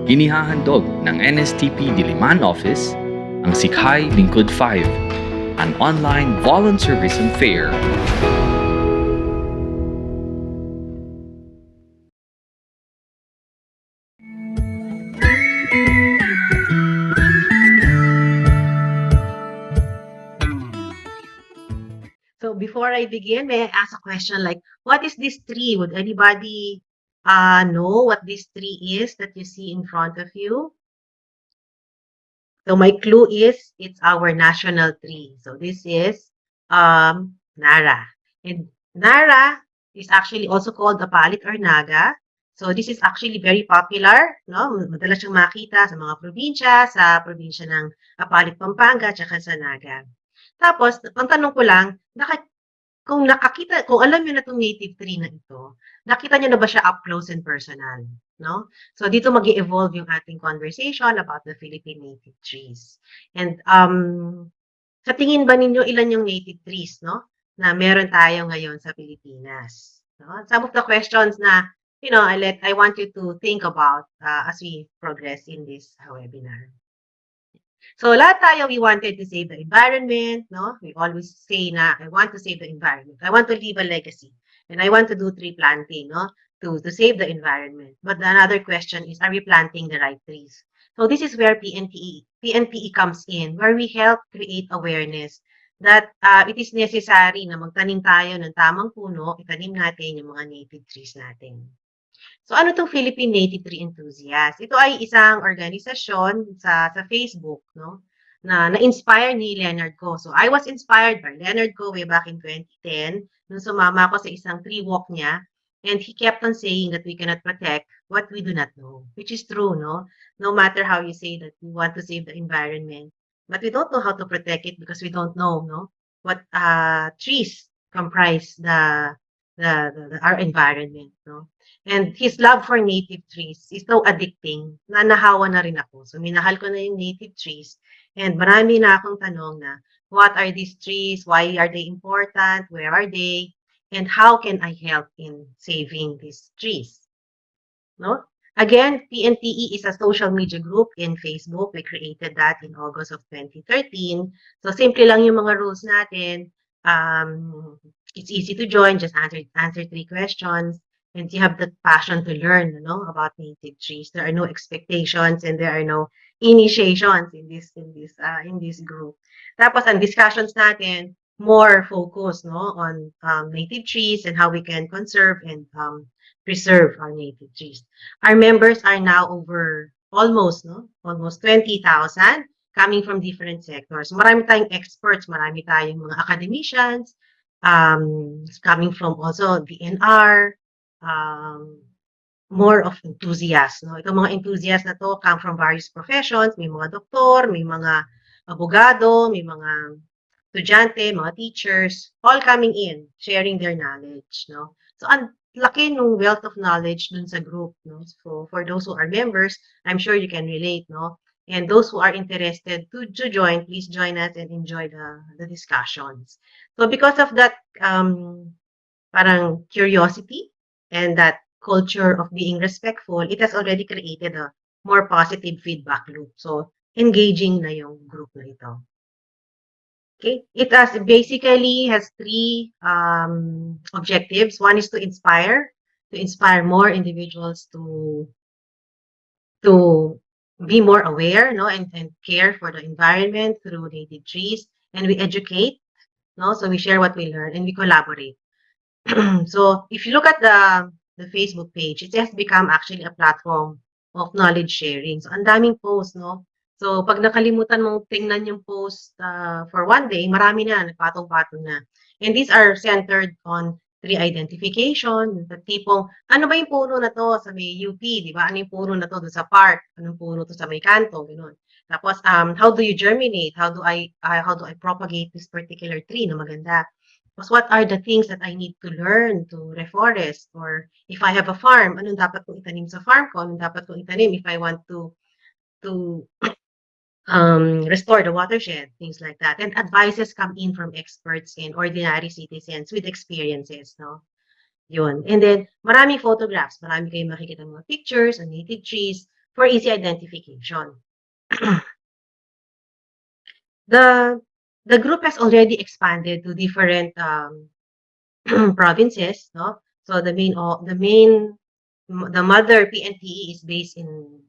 Inihahandog ng NSTP Diliman Office ang Sikhay Lingkod V, an online volunteerism fair. So before I begin, may I ask a question like, what is this tree? Would anybody know what this tree is that you see in front of you? So my clue is it's our national tree. So this is Nara. And Nara is actually also called the palit or naga. So this is actually very popular, no? Madalas siyang makita sa mga probinsya ng Apalit, Pampanga, tsaka sa Naga. Tapos, ang tanong ko lang, kung alam niyo na itong native tree na ito, nakita niyo na ba siya up close and personal, no? So dito mag-evolve yung ating conversation about the Philippine native trees. And sa tingin ba ninyo ilan yung native trees, no? Na meron tayo ngayon sa Pilipinas, no? Some of the questions na I want you to think about as we progress in this webinar. So lahat tayo, we wanted to save the environment, no? We always say na, I want to save the environment. I want to leave a legacy. And I want to do tree planting, no? To save the environment. But another question is, are we planting the right trees? So this is where PNTE comes in, where we help create awareness that it is necessary na magtanim tayo ng tamang puno, itanim natin yung mga native trees natin. So ano itong Philippine Native Tree Enthusiast? Ito ay isang organisasyon sa Facebook, no? Na-inspire ni Leonard Ko. So I was inspired by Leonard Ko way back in 2010 nung sumama ako sa isang tree walk niya, and he kept on saying that we cannot protect what we do not know, which is true, no? No matter how you say that we want to save the environment, but we don't know how to protect it because we don't know, no? What trees comprise our environment, no? And his love for native trees is so addicting na nahawa na rin ako. So, minahal ko na yung native trees. And marami na akong tanong na, what are these trees? Why are they important? Where are they? And how can I help in saving these trees? No? Again, PNTE is a social media group in Facebook. We created that in August of 2013. So, simple lang yung mga rules natin. It's easy to join. Just answer 3 questions. And you have the passion to learn, about native trees. There are no expectations and there are no initiations in this group. Tapos ang discussions natin more focus, on native trees and how we can conserve and preserve our native trees. Our members are now over almost 20,000 coming from different sectors. Marami tayong experts, marami tayong mga academicians, coming from also DNR, more of enthusiasts, no? Itong mga enthusiasts na to come from various professions, may mga doktor, may mga abogado, may mga estudyante, mga teachers, all coming in, sharing their knowledge, no? So, ang laki ng wealth of knowledge dun sa group, no? So, for those who are members, I'm sure you can relate, no? And those who are interested to join, please join us and enjoy the discussions. So, because of that, parang curiosity, and that culture of being respectful, it has already created a more positive feedback loop. So, engaging na yung group na ito. Okay, it basically has 3 objectives. One is to inspire more individuals to be more aware, and care for the environment through native trees. And we educate, so we share what we learn and we collaborate. So if you look at the Facebook page, it has become actually a platform of knowledge sharing. So ang daming posts, no? So pag nakalimutan mong tingnan yung post for one day, marami na, nagpatong-patong na. And these are centered on tree identification, the tipong, ano ba yung puno na to sa may UP, di ba? Ano yung puno na to doon sa park? Anong puno to sa may kanto? Ganun. Tapos, how do you germinate? How do I propagate this particular tree na maganda? What are the things that I need to learn to reforest? Or if I have a farm, anong dapat kong itanim sa farm ko? Anong dapat kong itanim if I want to restore the watershed, things like that. And advices come in from experts and ordinary citizens with experiences, no? Yun. And then, maraming photographs. Marami kayong makikita mga pictures on native trees for easy identification. The group has already expanded to different provinces, no? So the mother PNTE is based in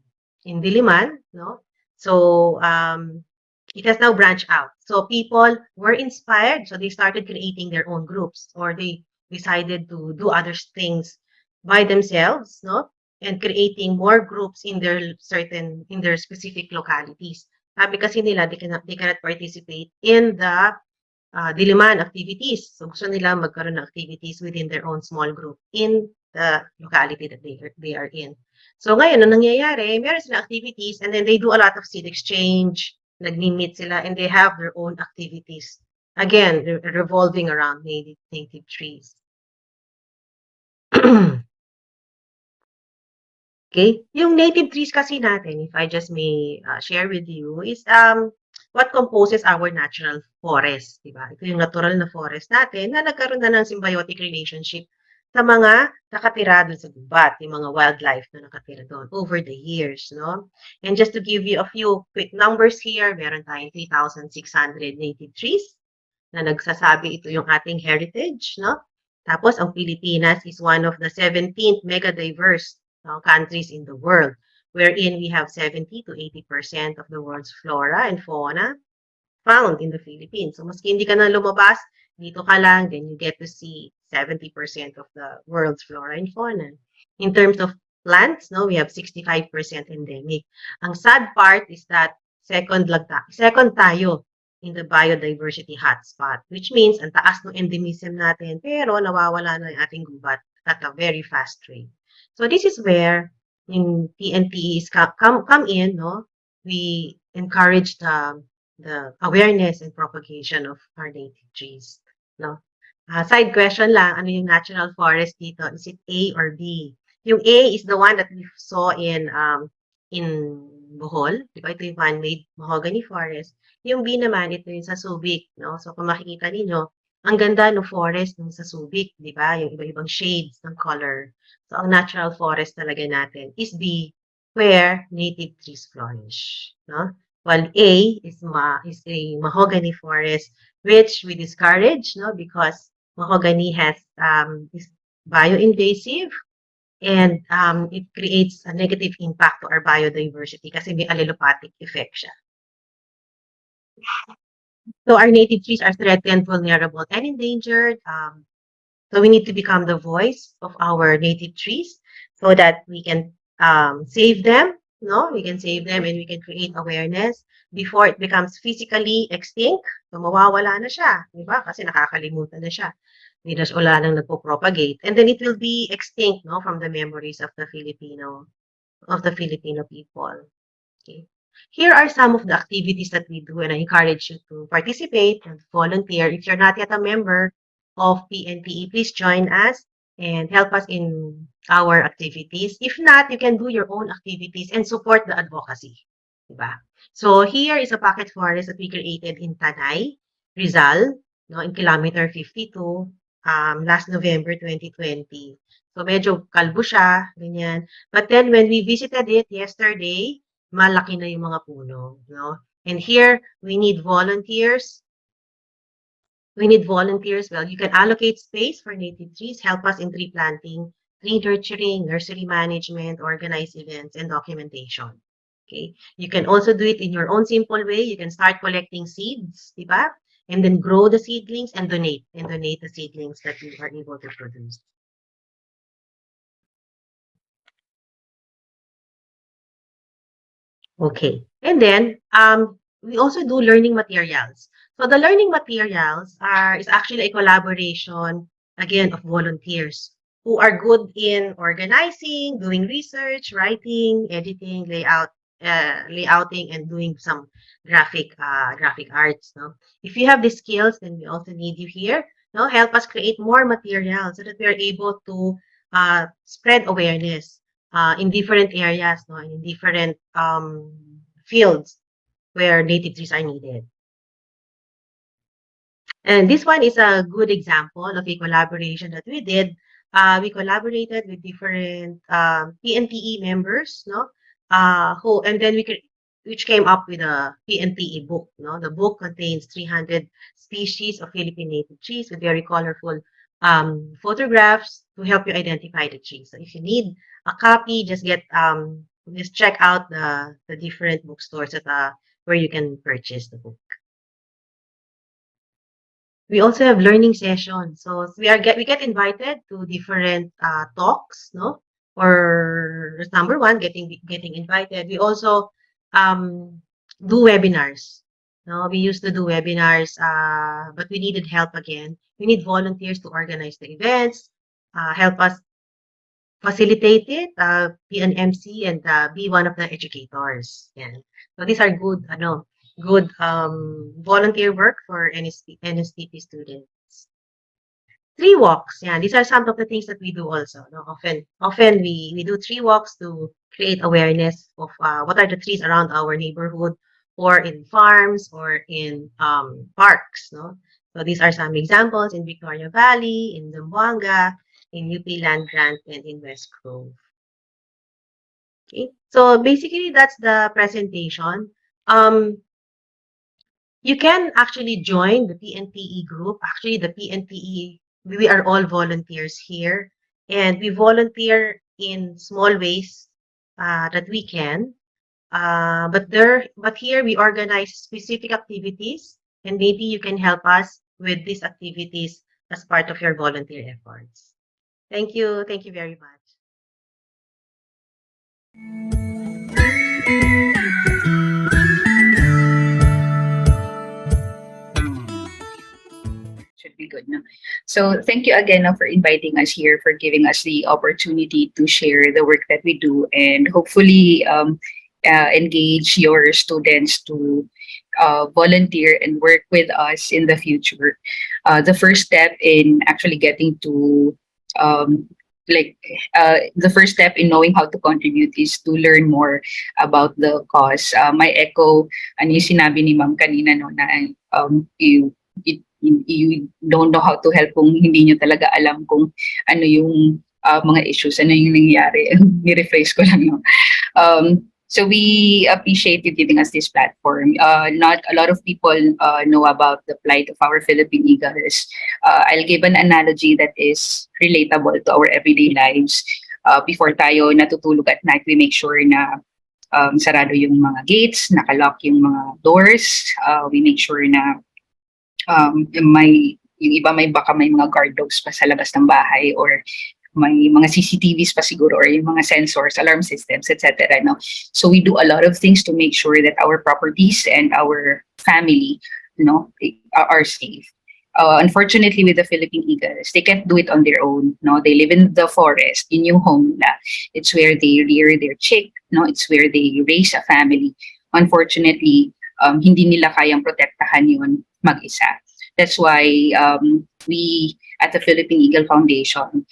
Diliman, no? So it has now branched out. So people were inspired, so they started creating their own groups, or they decided to do other things by themselves, no? And creating more groups in their specific localities. Sabi kasi nila, they cannot participate in the Diliman activities. So gusto nila magkaroon ng activities within their own small group in the locality that they are in. So ngayon, ang nangyayari, meron silang activities and then they do a lot of seed exchange, nagmi-meet sila, and they have their own activities. Again, revolving around native trees. Okay? Yung native trees kasi natin, if I just may share with you, is what composes our natural forest, di ba? Ito yung natural na forest natin na nagkaroon na ng symbiotic relationship sa mga nakatira doon sa gubat, yung mga wildlife na nakatira doon over the years, no? And just to give you a few quick numbers here, meron tayong 3,600 native trees na nagsasabi ito yung ating heritage, no? Tapos, ang Pilipinas is one of the 17th mega-diverse countries in the world, wherein we have 70 to 80% of the world's flora and fauna found in the Philippines. So, maski hindi ka na lumabas, dito ka lang, then you get to see 70% of the world's flora and fauna. In terms of plants, no, we have 65% endemic. Ang sad part is that second tayo in the biodiversity hotspot, which means ang taas ng endemism natin, pero nawawala na yung ating gubat at a very fast rate. So this is where yung PNTEs come in, no? We encourage the awareness and propagation of our native trees, no? Side question lang, ano yung natural forest dito? Is it A or B? Yung A is the one that we saw in Bohol, di ba? Ito yung man-made mahogany forest. Yung B naman, ito yung sa Subic, no? So kung makikita ninyo, ang ganda ng forest ng sa Subic, di ba? Yung iba-ibang shades ng color. So ang natural forest talaga natin is B, where native trees flourish, no? While A is a mahogany forest, which we discourage, no? Because mahogany is bioinvasive, and it creates a negative impact to our biodiversity kasi may allelopathic effect siya. So our native trees are threatened, vulnerable, and endangered. So we need to become the voice of our native trees so that we can save them. No, we can save them and we can create awareness before it becomes physically extinct. So mawawala na siya, di ba? Kasi nakakalimutan na siya. Hindi na wala nang nagpo-propagate. And then it will be extinct, no, from the memories of the Filipino people. Okay. Here are some of the activities that we do, and I encourage you to participate and volunteer. If you're not yet a member of PNTE, please join us and help us in our activities. If not, you can do your own activities and support the advocacy. Diba? So here is a pocket forest that we created in Tanay, Rizal, no, in kilometer 52, last November 2020. So medyo kalbo siya, ganyan. But then when we visited it yesterday, malaki na yung mga puno, no? And here, we need volunteers. Well, you can allocate space for native trees, help us in tree planting, tree nurturing, nursery management, organize events, and documentation. Okay? You can also do it in your own simple way. You can start collecting seeds, diba? And then grow the seedlings and donate the seedlings that you are able to produce. Okay. And then, we also do learning materials. So the learning materials is actually a collaboration, again, of volunteers who are good in organizing, doing research, writing, editing, layouting, and doing some graphic arts. No? If you have the skills, then we also need you here. No, help us create more materials so that we are able to spread awareness in different areas, no, in different fields where native trees are needed. And this one is a good example of a collaboration that we did. We collaborated with different PNTE members, no, and then which came up with a PNTE book. No, the book contains 300 species of Philippine native trees with very colorful photographs to help you identify the trees. So if you need a copy, just check out the different bookstores where you can purchase the book. We also have learning sessions. So we get invited to different talks, no? Or number one, getting invited. We also do webinars. No, we used to do webinars, but we needed help again. We need volunteers to organize the events, help us facilitate it, be an MC, and be one of the educators. Yeah. So these are good volunteer work for NSTP students. Tree walks. Yeah, these are some of the things that we do also. No? Often we do tree walks to create awareness of what are the trees around our neighborhood, or in farms, or in parks. No, so these are some examples in Victoria Valley, in Zamboanga, in UP Land Grant, and in West Grove. Okay, so basically that's the presentation. You can actually join the PNTE group. Actually, the PNTE, we are all volunteers here, and we volunteer in small ways that we can. But here we organize specific activities, and maybe you can help us with these activities as part of your volunteer efforts. Thank you. Thank you very much. Should be good, no? So thank you again, no, for inviting us here, for giving us the opportunity to share the work that we do, and hopefully engage your students to volunteer and work with us in the future. The first step in actually getting to the first step in knowing how to contribute is to learn more about the cause. May echo ano yung sinabi ni Ma'am kanina, no, na you don't know how to help kung hindi nyo talaga alam kung ano yung mga issues, ano yung nangyayari. Ni-rephrase ko lang, no? So we appreciate you giving us this platform. Not a lot of people know about the plight of our Philippine eagles. I'll give an analogy that is relatable to our everyday lives. Before tayo natutulog at night, we make sure na sarado yung mga gates, nakalock yung mga doors. We make sure na yung iba baka may mga guard dogs pa sa labas ng bahay, or may mga CCTVs pa siguro, or yung mga sensors, alarm systems, etc. No? So we do a lot of things to make sure that our properties and our family, are safe. Unfortunately, with the Philippine eagles, they can't do it on their own. No, they live in the forest, in yung home nila. It's where they rear their chick. No, it's where they raise a family. Unfortunately, hindi nila kayang protektahan yun mag-isa. That's why we at the Philippine Eagle Foundation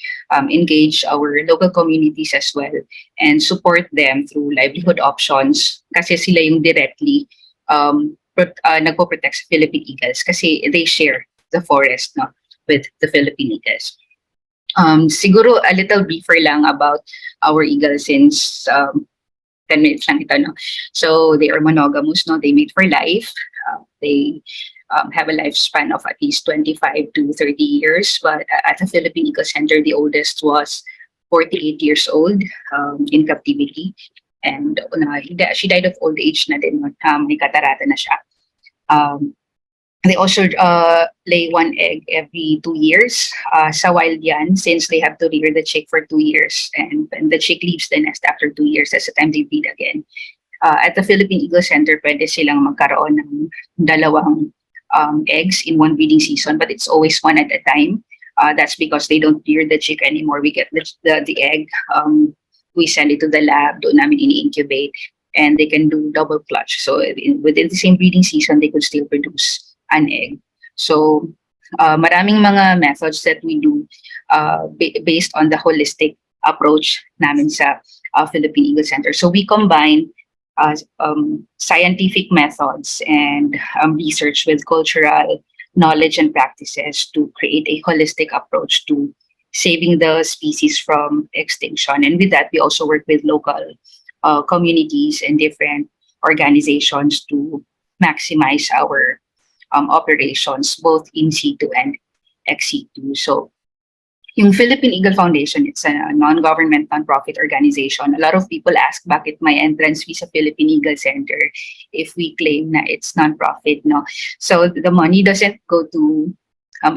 engage our local communities as well and support them through livelihood options, kasi sila yung directly nagpo-protect sa Philippine eagles, kasi they share the forest, no, with the Philippine eagles. Siguro a little briefer lang about our eagles, since 10 minutes lang ito, no? So they are monogamous, no? They mate for life. They have a lifespan of at least 25 to 30 years. But at the Philippine Eagle Center, the oldest was 48 years old in captivity. And she died of old age na din. May katarata na siya. They also lay one egg every 2 years. Sa wild yan, since they have to rear the chick for 2 years, and the chick leaves the nest after 2 years. That's the time they breed again. At the Philippine Eagle Center, pwede silang magkaroon ng dalawang eggs in one breeding season, but it's always one at a time. That's because they don't rear the chick anymore. We get the egg, we send it to the lab, doon namin ini-incubate, and they can do double clutch. So within the same breeding season, they could still produce an egg. So maraming mga methods that we do based on the holistic approach namin sa Philippine Eagle Center. So we combine scientific methods and research with cultural knowledge and practices to create a holistic approach to saving the species from extinction. And with that, we also work with local communities and different organizations to maximize our operations both in situ and ex situ. So yung Philippine Eagle Foundation, it's a non-government non-profit organization. A lot of people ask bakit may entrance fee sa Philippine Eagle Center if we claim na it's non-profit, no? So the money doesn't go to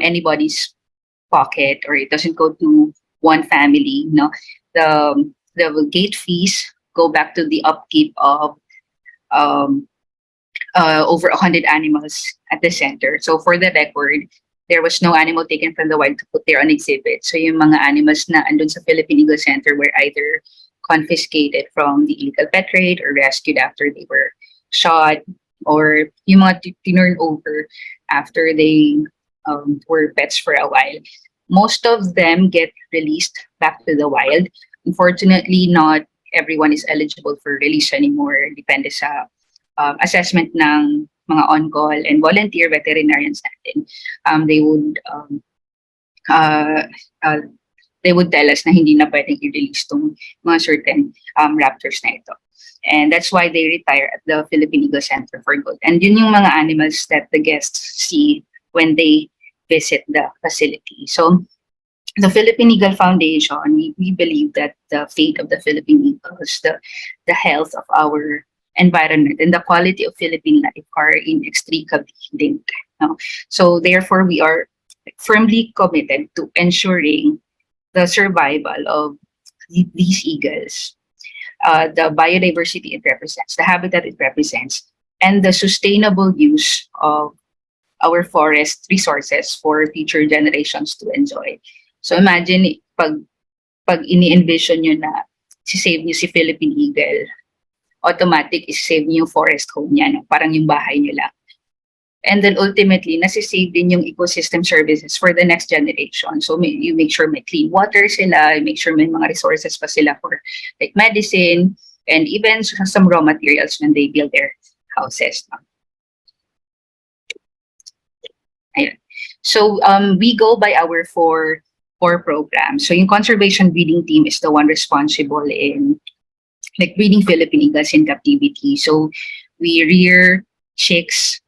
anybody's pocket, or it doesn't go to one family, no? The gate fees go back to the upkeep of over 100 animals at the center. So for the record, there was no animal taken from the wild to put there on exhibit. So yung mga animals na andun sa Philippine Eagle Center were either confiscated from the illegal pet trade or rescued after they were shot, or yung mga tinurn over after they were pets for a while. Most of them get released back to the wild. Unfortunately, not everyone is eligible for release anymore. Depende sa assessment ng mga on-call and volunteer veterinarians natin. They would tell us na hindi na pwedeng i-release tong mga certain raptors na ito. And that's why they retire at the Philippine Eagle Center for good. And yun yung mga animals that the guests see when they visit the facility. So the Philippine Eagle Foundation, we believe that the fate of the Philippine eagles, the health of our environment, and the quality of Philippine life are inextricably linked. No? So therefore, we are firmly committed to ensuring the survival of these eagles, the biodiversity it represents, the habitat it represents, and the sustainable use of our forest resources for future generations to enjoy. So imagine, pag ini-envision nyo na si-save nyo si Philippine eagle, automatic is-save nyo yung forest home niya, no? Parang yung bahay nyo lang. And then ultimately, nasi-save din yung ecosystem services for the next generation. So you make sure may clean water sila, you make sure may mga resources pa sila for like medicine, and even some raw materials when they build their houses. No? Ayun. So we go by our four programs. So yung conservation breeding team is the one responsible in like breeding Philippine eagles in captivity. So we rear chicks.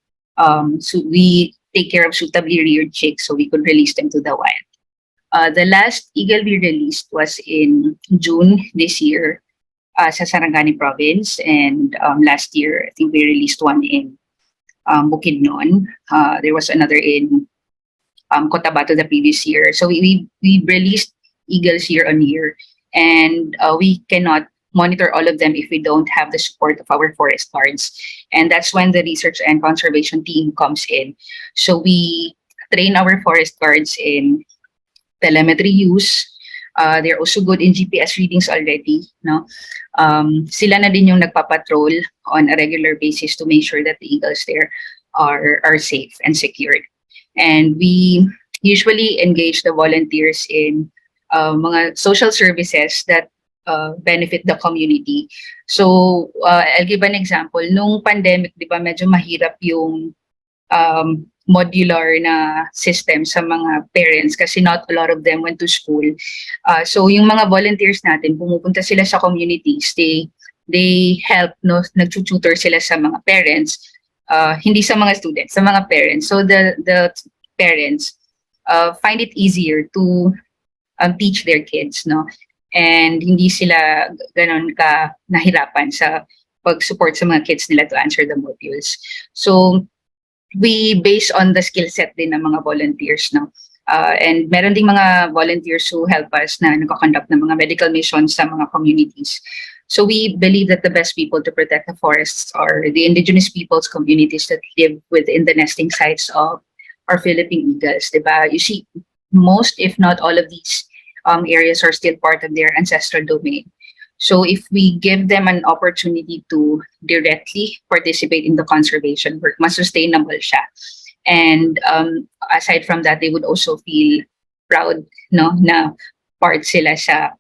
So we take care of suitably reared chicks so we could release them to the wild. The last eagle we released was in June this year sa Sarangani province, and last year I think we released one in Bukidnon. There was another in Cotabato the previous year. So we released eagles year on year, and we cannot monitor all of them if we don't have the support of our forest guards. And that's when the research and conservation team comes in. So we train our forest guards in telemetry use. They're also good in GPS readings already. No? Sila na din yung nagpapatrol on a regular basis to make sure that the eagles there are safe and secured. And we usually engage the volunteers in mga social services that benefit the community. So I'll give an example. Nung pandemic, di ba, medyo mahirap yung modular na system sa mga parents kasi not a lot of them went to school. So yung mga volunteers natin, pumupunta sila sa communities. They help, no, nagtututor sila sa mga parents, hindi sa mga students, sa mga parents. So the parents find it easier to teach their kids, no? And hindi sila ganon ka nahirapan sa pag-support sa mga kids nila to answer the modules. So we base on the skill set din ng mga volunteers, no? And meron ding mga volunteers who help us na nagko-conduct ng mga medical missions sa mga communities. So we believe that the best people to protect the forests are the indigenous peoples communities that live within the nesting sites of our Philippine eagles, diba? You see, most if not all of these areas are still part of their ancestral domain. So if we give them an opportunity to directly participate in the conservation work, mas sustainable siya. And aside from that, they would also feel proud, no, na part sila sa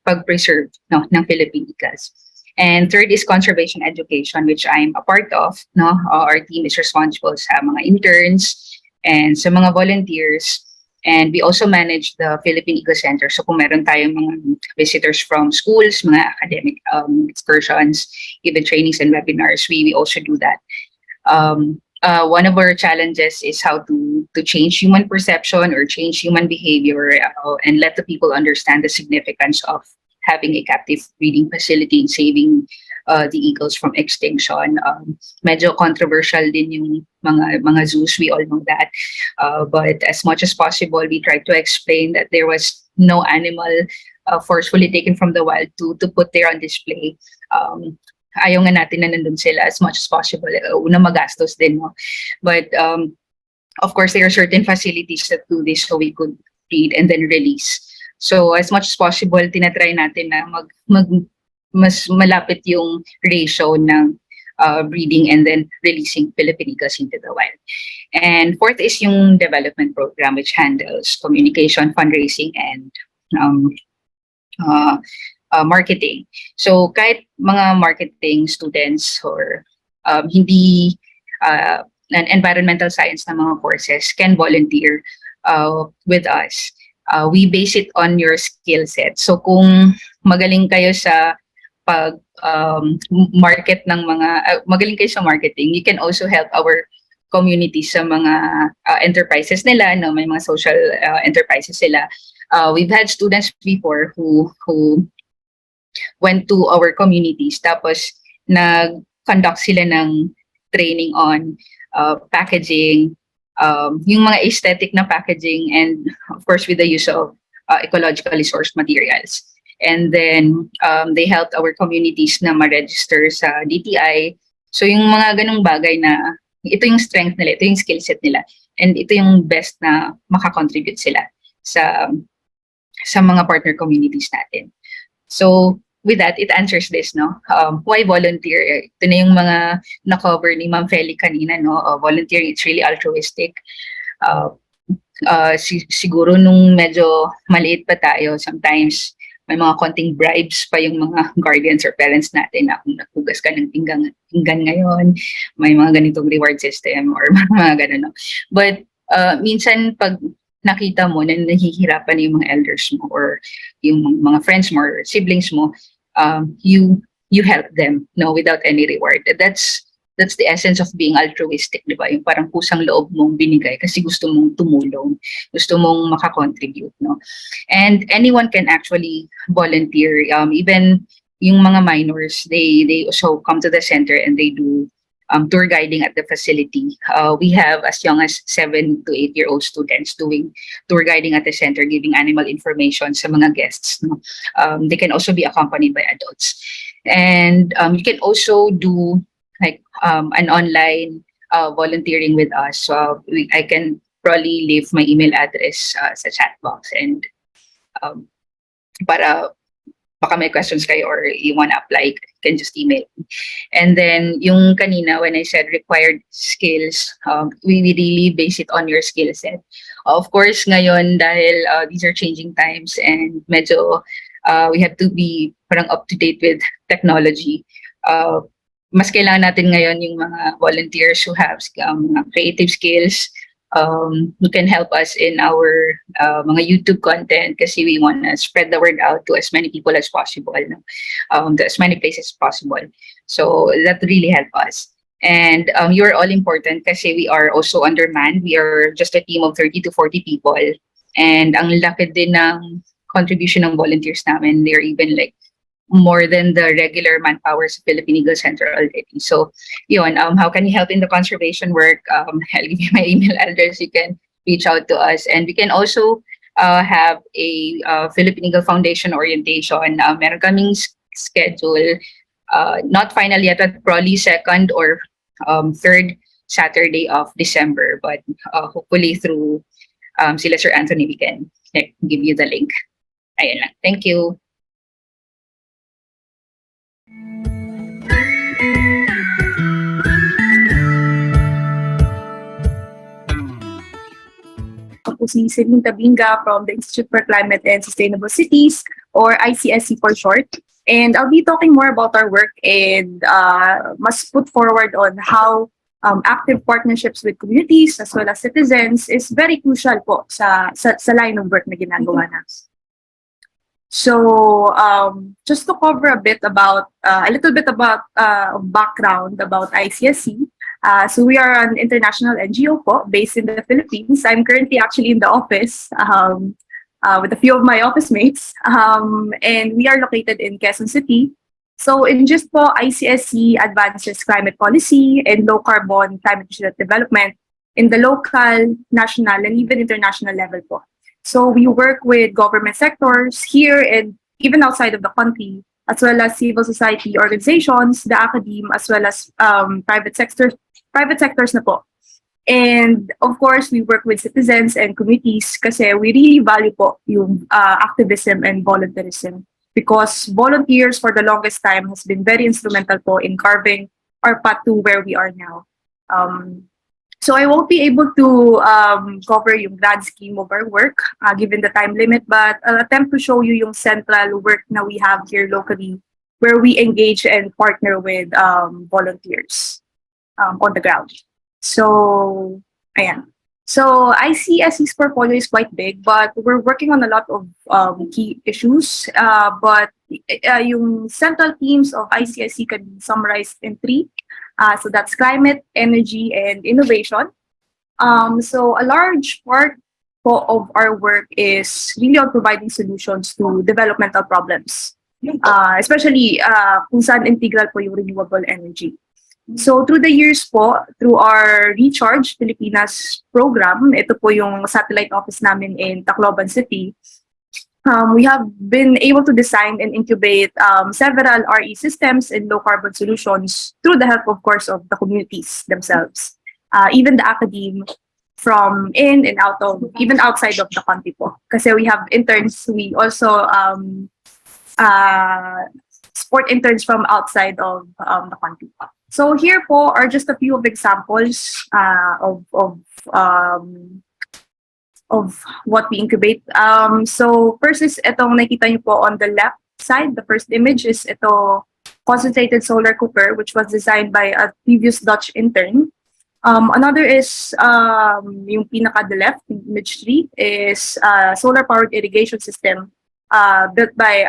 pag-preserve, no, ng Philippine eagles. And third is conservation education, which I'm a part of. No, our team is responsible sa mga interns and sa mga volunteers. And we also manage the Philippine Eco Center. So kung meron tayong mga visitors from schools, mga academic excursions, even trainings and webinars, we also do that. One of our challenges is how to change human perception or change human behavior and let the people understand the significance of having a captive breeding facility and saving the eagles from extinction. Medyo controversial din yung mga zoos, we all know that. But as much as possible, we try to explain that there was no animal forcefully taken from the wild to put there on display. Ayaw nga natin na nandun sila as much as possible. Una magastos din, no? But of course, there are certain facilities that do this so we could breed and then release. So as much as possible, tinatry natin na mas malapit yung ratio ng breeding and then releasing Philippine eagles into the wild. And fourth is yung development program, which handles communication, fundraising, and marketing. So kahit mga marketing students or hindi environmental science na mga courses can volunteer with us. We base it on your skill set. So kung magaling kayo sa market ng magaling kayo sa marketing, you can also help our community sa mga enterprises nila, no? May mga social enterprises sila. We've had students before who went to our communities, tapos nag-conduct sila ng training on packaging, yung mga aesthetic na packaging, and of course with the use of ecologically sourced materials. And then they helped our communities na ma-register sa DTI. So yung mga ganung bagay na ito yung strength nila, ito yung skill set nila, and ito yung best na makakontribute sila sa mga partner communities natin. So with that, it answers this, no? Why volunteer? Ito na yung mga na-cover ni Ma'am Feli kanina, no? Volunteering, it's really altruistic. Siguro nung medyo maliit pa tayo, sometimes may mga konting bribes pa yung mga guardians or parents natin na kung naghugas ka ng pinggan ngayon, may mga ganitong reward system or mga ganun, no? But minsan pag nakita mo na nahihirapan yung mga elders mo or yung mga friends mo or siblings mo, you help them, no, without any reward. That's the essence of being altruistic, di ba? Yung parang kusang loob mong binigay kasi gusto mong tumulong, gusto mong makakontribute, no? And anyone can actually volunteer. Even yung mga minors, they also come to the center and they do tour guiding at the facility. We have as young as 7 to 8-year-old students doing tour guiding at the center, giving animal information sa mga guests, no? They can also be accompanied by adults. And you can also do like an online volunteering with us. So I can probably leave my email address sa chat box, and para baka may questions kayo or you wanna apply, you can just email me. And then yung kanina when I said required skills, we really base it on your skill set. Of course ngayon dahil these are changing times and medyo we have to be parang up to date with technology. Mas kailangan natin ngayon yung mga volunteers who have creative skills, who can help us in our mga YouTube content kasi we want to spread the word out to as many people as possible, no? To as many places as possible. So that really help us. And you're all important kasi we are also undermanned. We are just a team of 30 to 40 people. And ang laki din ng contribution ng volunteers namin. They're even like more than the regular manpower sa Philippine Eagle Center already. So, yun, how can you help in the conservation work? I'll give you my email address. You can reach out to us. And we can also have a Philippine Eagle Foundation orientation. Meron kaming schedule, not final yet, but probably 2nd or 3rd Saturday of December. But hopefully through sila Sir Anthony, we can give you the link. Ayun lang. Thank you. Ako si Celine Tabinga from the Institute for Climate and Sustainable Cities, or ICSC for short. And I'll be talking more about our work and must put forward on how active partnerships with communities as well as citizens is very crucial po sa line of work na ginagawa natin. So, just to cover a little bit about background about ICSC. So we are an international NGO po based in the Philippines. I'm currently actually in the office with a few of my office mates, and we are located in Quezon City. So in just po, ICSC advances climate policy and low carbon climate development in the local, national, and even international level po. So we work with government sectors here and even outside of the country, as well as civil society organizations, the academe, as well as private sectors na po. And of course, we work with citizens and communities kasi we really value po yung activism and volunteerism, because volunteers for the longest time has been very instrumental po in carving our path to where we are now. So I won't be able to cover yung grand scheme of our work given the time limit, but I'll attempt to show you yung central work na we have here locally where we engage and partner with volunteers on the ground. So, ayan. So ICSC's portfolio is quite big, but we're working on a lot of key issues. But yung central themes of ICSC can be summarized in three. So that's climate, energy, and innovation. So a large part of our work is really on providing solutions to developmental problems, especially kung saan integral po yung renewable energy. So through the years po, through our Recharge Pilipinas program, ito po yung satellite office namin in Tacloban City, we have been able to design and incubate several RE systems and low carbon solutions through the help, of course, of the communities themselves, even the academe from in and out of, even outside of the country po. Kasi we have interns, we also support interns from outside of the country. So here po are just a few of examples of what we incubate. So first is itong nakita niyo po on the left side. The first image is ito concentrated solar cooker, which was designed by a previous Dutch intern. Another is yung pinaka the left, image 3, is solar powered irrigation system built by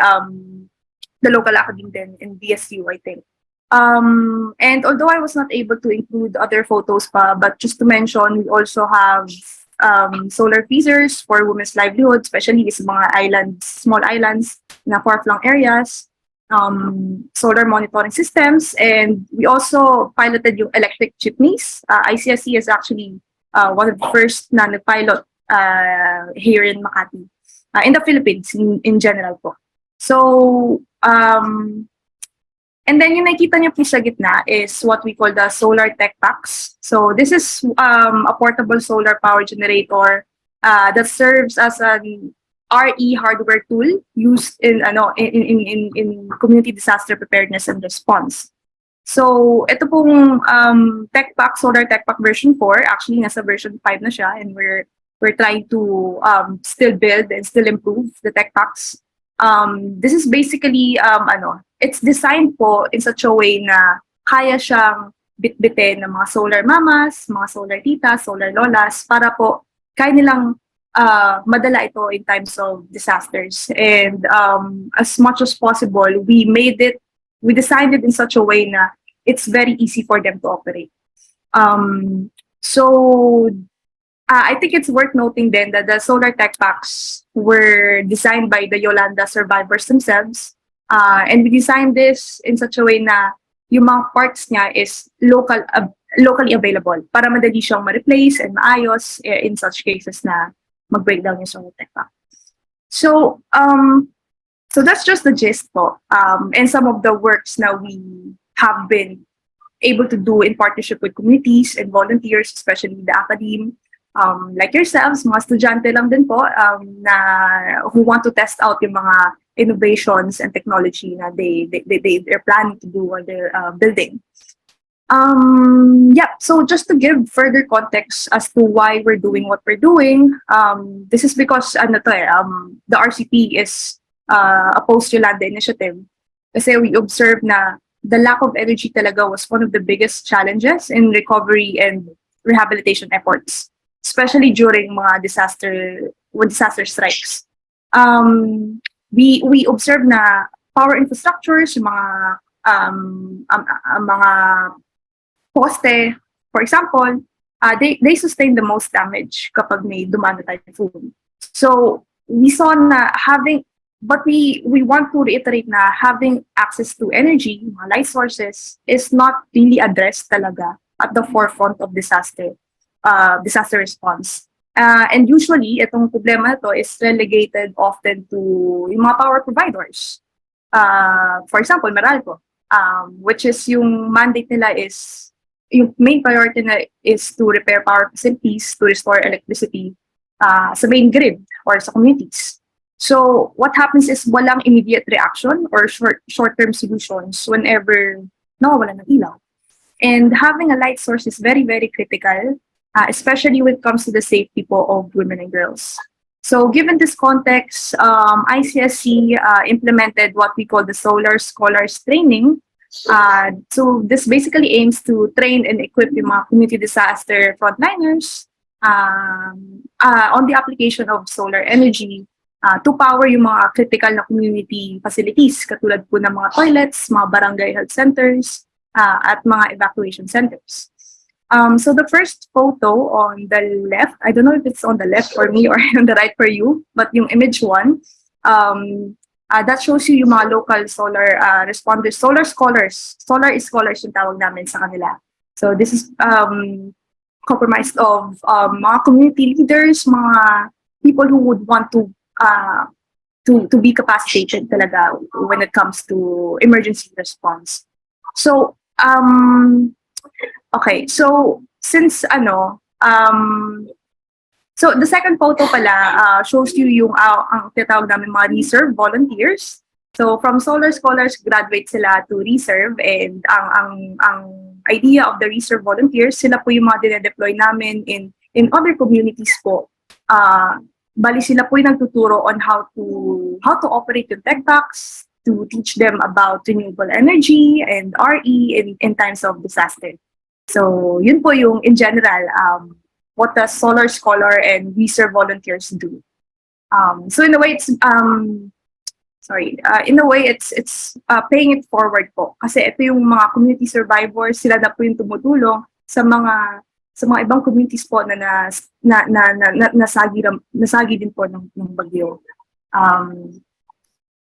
the local academe din in BSU, I think. And although I was not able to include other photos pa, but just to mention, we also have solar freezers for women's livelihood, especially sa mga islands, small islands na far-flung areas, solar monitoring systems, and we also piloted yung electric jeepneys. ICSC is actually one of the first na nag-pilot here in Makati, in the Philippines in general po. So, and then yung nakita niyo po sa gitna is what we call the solar tech packs. So this is a portable solar power generator that serves as an RE hardware tool used in community disaster preparedness and response. So ito pong tech pack, solar tech pack version 4, actually nasa version 5 na siya, and we're trying to still build and still improve the tech packs. This is basically it's designed po in such a way na kaya siyang bitbitin ng mga solar mamas, mga solar titas, solar lolas, para po kaya nilang madala ito in times of disasters. And as much as possible, we designed it in such a way na it's very easy for them to operate. So I think it's worth noting then that the solar tech packs were designed by the Yolanda survivors themselves. And we designed this in such a way na yung mga parts niya is locally available para madali siyang ma-replace and maayos in such cases na mag-breakdown yung solar tech pack. So, so that's just the gist po. And some of the works na we have been able to do in partnership with communities and volunteers, especially the academe. Like yourselves, mga estudyante lang din po na who want to test out yung mga innovations and technology na they're planning to do or they're building. Yeah, so just to give further context as to why we're doing what we're doing, this is because the RCP is a post-Yolanda initiative. Kasi we observe na the lack of energy talaga was one of the biggest challenges in recovery and rehabilitation efforts, especially during mga when disaster strikes. We observe na power infrastructures, yung mga poste, for example, they sustain the most damage kapag may dumaan na typhoon. So we saw na but we want to reiterate na having access to energy, mga light sources, is not really addressed talaga at the forefront of disaster response. And usually, itong problema na to is relegated often to yung mga power providers. For example, Meralco, which is yung mandate nila is, yung main priority na is to repair power facilities, to restore electricity sa main grid or sa communities. So what happens is walang immediate reaction or short-term solutions whenever nawawala ng ilaw. And having a light source is very, very critical, especially when it comes to the safety po of women and girls. So given this context, ICSC implemented what we call the Solar Scholars Training. So this basically aims to train and equip yung mga community disaster frontliners on the application of solar energy to power yung mga critical na community facilities katulad po ng mga toilets, mga barangay health centers, at mga evacuation centers. So the first photo on the left, I don't know if it's on the left for me or on the right for you, but yung image one, that shows you yung mga local solar responders, solar scholars. Solar is scholars yung tawag namin sa kanila. So this is comprised of mga community leaders, mga people who would want to be capacitated talaga when it comes to emergency response. So okay, so since so the second photo pala shows you yung ang tinatawag namin mga reserve volunteers. So from solar scholars, graduate sila to reserve, and ang idea of the reserve volunteers, sila po yung mga dinedeploy namin in other communities po. Bali sila po yung nagtuturo on how to operate yung tech packs, to teach them about renewable energy and RE in times of disaster. So yun po yung in general what the solar scholar and reserve volunteers do. So in a way it's it's paying it forward po, kasi ito yung mga community survivors, sila na po yung tumutulong sa mga ibang communities po na nasagi din po ng bagyo.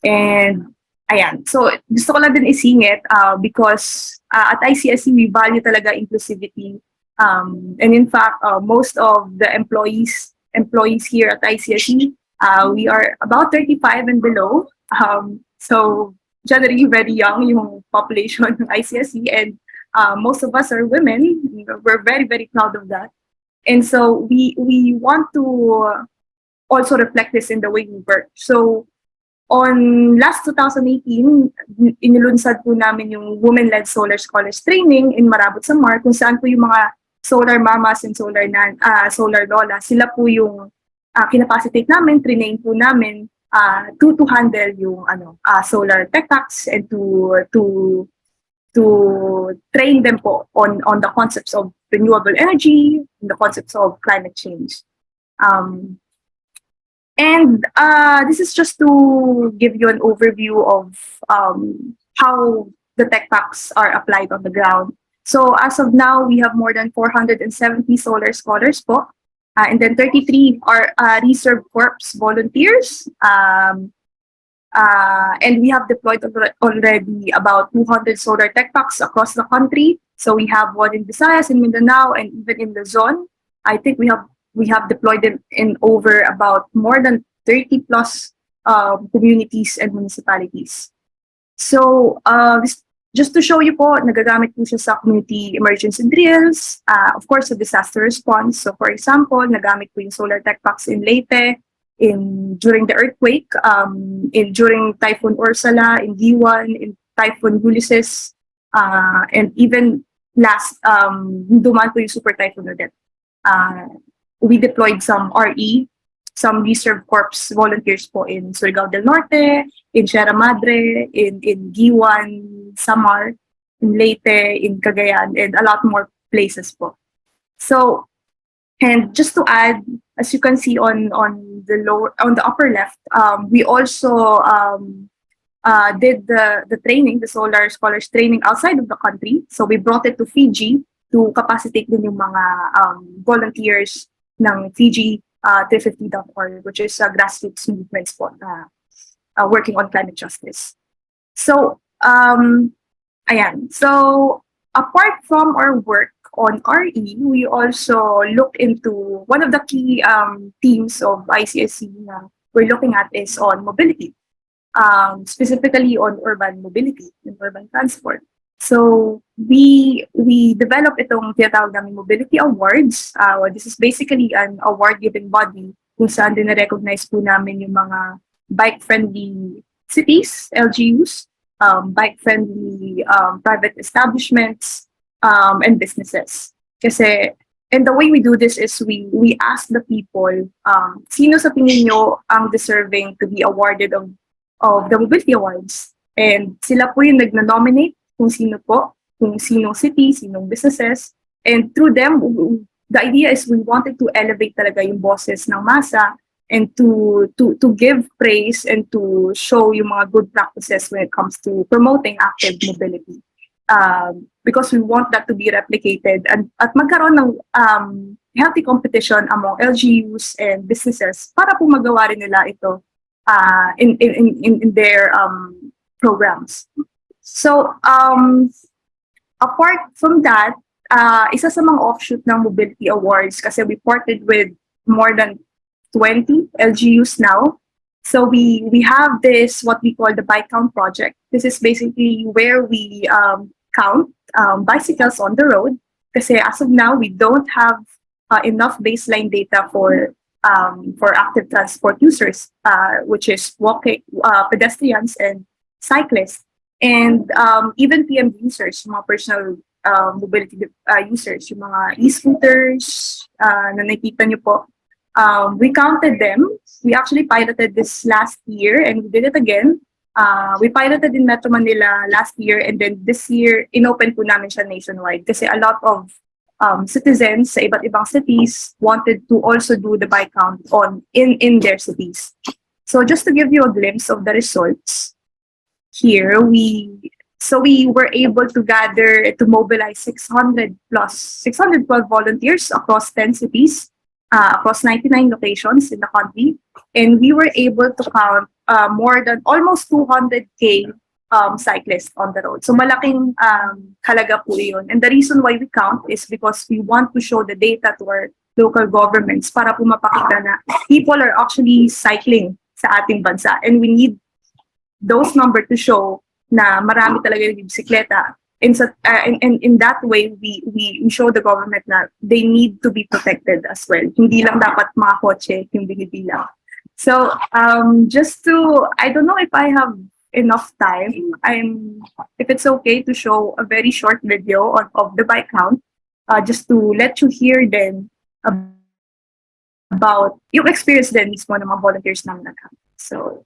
And ayan, so gusto ko lang din isingit because at ICSC we value talaga inclusivity, and in fact most of the employees here at ICSC, we are about 35 and below, so generally very young yung population ng ICSC, and most of us are women. We're very, very proud of that. And so we want to also reflect this in the way we work. So on last 2018, inilunsad po namin yung Women-Led Solar Scholars Training in Marabot, Samar, kung saan po yung mga solar mamas and solar lola, sila po yung kinapacitate namin, trinain po namin to handle yung solar tech packs, and to train them po on the concepts of renewable energy, the concepts of climate change. And this is just to give you an overview of how the tech packs are applied on the ground. So as of now, we have more than 470 solar scholars po, and then 33 are Reserve Corps volunteers. And we have deployed already about 200 solar tech packs across the country. So we have one in Visayas, in Mindanao, and even in Luzon. I think we have deployed them in over about more than 30 plus communities and municipalities. So just to show you po, nagagamit po siya sa community emergency drills, of course, sa disaster response. So for example, nagamit po yung solar tech packs in Leyte, during the earthquake, during Typhoon Ursula, in Giwan, in Typhoon Ulysses, and even last, dumaan po yung Super Typhoon Odette. We deployed some RE, some Reserve Corps volunteers po in Surigao del Norte, in Sierra Madre, in Giwan, Samar, in Leyte, in Cagayan, and a lot more places po. So, and just to add, as you can see on the upper left, we also did the training, the Solar Scholars training outside of the country. So we brought it to Fiji to capacitate din yung mga volunteers ng Fiji 350.org, which is a grassroots movement po working on climate justice. So, ayan. So, apart from our work on RE, we also look into one of the key themes of ICSC na we're looking at is on mobility, specifically on urban mobility and urban transport. So we develop itong tinatawag namin Mobility Awards. This is basically an award-giving body kung saan din-recognize po namin yung mga bike-friendly cities, LGUs, bike-friendly private establishments, and businesses. Kasi, and the way we do this is we ask the people, sino sa tingin nyo ang deserving to be awarded of the Mobility Awards? And sila po yung nagna-nominate kung sinong city, sinong businesses. And through them, the idea is we wanted to elevate talaga yung boses ng masa and to give praise and to show yung mga good practices when it comes to promoting active mobility. Because we want that to be replicated at magkaroon ng healthy competition among LGUs and businesses para po magawa rin nila ito in their programs. So, apart from that, isa sa mga offshoot ng Mobility Awards kasi we partnered with more than 20 LGUs now. So we have this, what we call the Bike Count Project. This is basically where we count bicycles on the road. Kasi as of now, we don't have enough baseline data for active transport users, which is walking, pedestrians and cyclists. And even PM users, mga personal mobility users, yung mga e-scooters na nakikita nyo po, we counted them. We actually piloted this last year and we did it again. We piloted in Metro Manila last year and then this year, inopen po namin siya nationwide kasi a lot of citizens sa iba't ibang cities wanted to also do the bike count in their cities. So just to give you a glimpse of the results, here we were able to mobilize 612 volunteers across 10 cities, across 99 locations in the country, and we were able to count more than almost 200K cyclists on the road. So malaking halaga po yun. And the reason why we count is because we want to show the data to our local governments para po mapakita na people are actually cycling sa ating bansa, and we need those number to show na marami talaga yung bisikleta. In that way, we show the government na they need to be protected as well. Hindi lang dapat mga kotse yung binibilang. So, I don't know if I have enough time. If it's okay to show a very short video of the bike count, just to let you hear then about yung experience din mismo ng mga volunteers namin na. So,